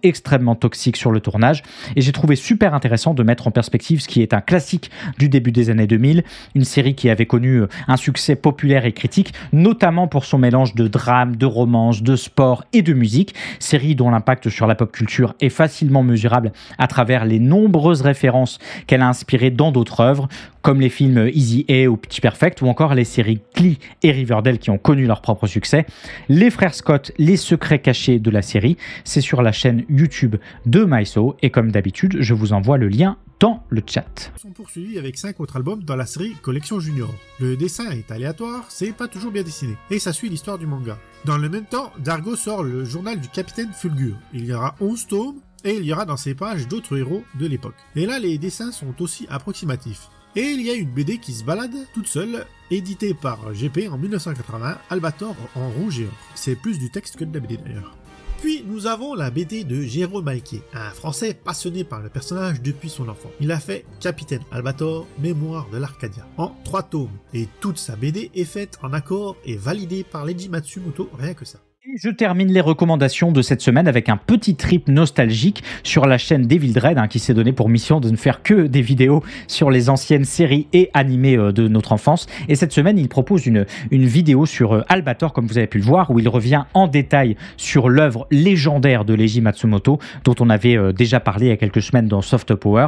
toxique sur le tournage. Et j'ai trouvé super intéressant de mettre en perspective ce qui est un classique du début des années 2000, une série qui avait connu un succès populaire et critique, notamment pour son mélange de drame, de romance, de sport et de musique, série dont l'impact sur la pop culture est facilement mesurable à travers les nombreuses références qu'elle a inspirées dans d'autres œuvres, comme les films Easy A ou Pitch Perfect, ou encore les séries Glee et Riverdale qui ont connu leur propre succès. Les frères Scott, les secrets cachés de la série, c'est sur la chaîne YouTube de Maiso, et comme d'habitude, je vous envoie le lien dans le chat. Ils sont poursuivis avec 5 autres albums dans la série Collection Junior. Le dessin est aléatoire, c'est pas toujours bien dessiné, et ça suit l'histoire du manga. Dans le même temps, Dargo sort le journal du Capitaine Fulgur. Il y aura 11 tomes, et il y aura dans ces pages d'autres héros de l'époque. Et là, les dessins sont aussi approximatifs. Et il y a une BD qui se balade toute seule, éditée par GP en 1980, Albator en rouge et or. C'est plus du texte que de la BD d'ailleurs. Puis nous avons la BD de Jérôme Alquier, un Français passionné par le personnage depuis son enfant. Il a fait Capitaine Albator, Mémoire de l'Arcadia, en 3 tomes. Et toute sa BD est faite en accord et validée par Leiji Matsumoto, rien que ça. Et je termine les recommandations de cette semaine avec un petit trip nostalgique sur la chaîne Devil Dread, qui s'est donné pour mission de ne faire que des vidéos sur les anciennes séries et animés de notre enfance. Et cette semaine, il propose une vidéo sur Albator, comme vous avez pu le voir, où il revient en détail sur l'œuvre légendaire de Leiji Matsumoto, dont on avait déjà parlé il y a quelques semaines dans Soft Power.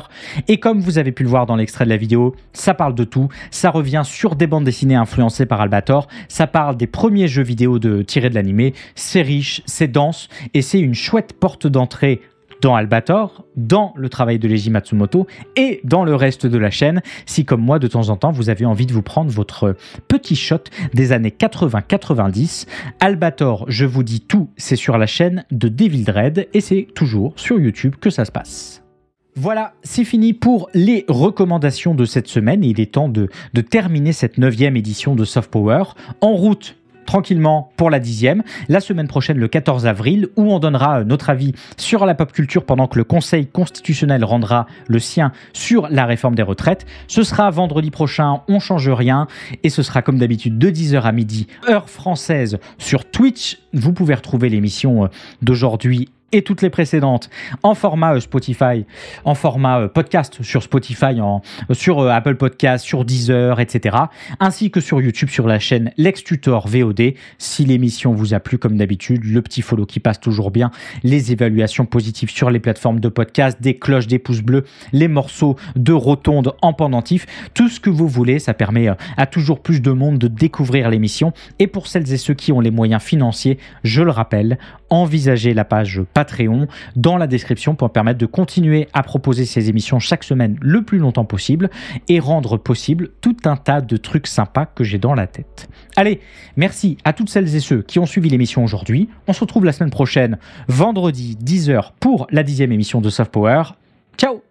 Et comme vous avez pu le voir dans l'extrait de la vidéo, ça parle de tout. Ça revient sur des bandes dessinées influencées par Albator. Ça parle des premiers jeux vidéo tirés de l'animé. C'est riche, c'est dense, et c'est une chouette porte d'entrée dans Albator, dans le travail de Leiji Matsumoto et dans le reste de la chaîne, si comme moi de temps en temps vous avez envie de vous prendre votre petit shot des années 80-90. Albator, je vous dis tout, c'est sur la chaîne de Devil Dread, et c'est toujours sur YouTube que ça se passe. Voilà, c'est fini pour les recommandations de cette semaine. Il est temps de terminer cette 9e édition de Soft Power. En route, tranquillement pour la 10e. La semaine prochaine, le 14 avril, où on donnera notre avis sur la pop culture pendant que le Conseil constitutionnel rendra le sien sur la réforme des retraites. Ce sera vendredi prochain, on change rien, et ce sera comme d'habitude de 10h à midi, heure française, sur Twitch. Vous pouvez retrouver l'émission d'aujourd'hui et toutes les précédentes en format Spotify, en format podcast sur Spotify, sur Apple Podcast, sur Deezer, etc. Ainsi que sur YouTube, sur la chaîne Lex Tutor VOD. Si l'émission vous a plu, comme d'habitude, le petit follow qui passe toujours bien, les évaluations positives sur les plateformes de podcast, des cloches, des pouces bleus, les morceaux de rotonde en pendentif, tout ce que vous voulez, ça permet à toujours plus de monde de découvrir l'émission. Et pour celles et ceux qui ont les moyens financiers, je le rappelle, envisagez la page Patreon dans la description pour permettre de continuer à proposer ces émissions chaque semaine le plus longtemps possible et rendre possible tout un tas de trucs sympas que j'ai dans la tête. Allez, merci à toutes celles et ceux qui ont suivi l'émission aujourd'hui. On se retrouve la semaine prochaine, vendredi 10h pour la 10e émission de Soft Power. Ciao!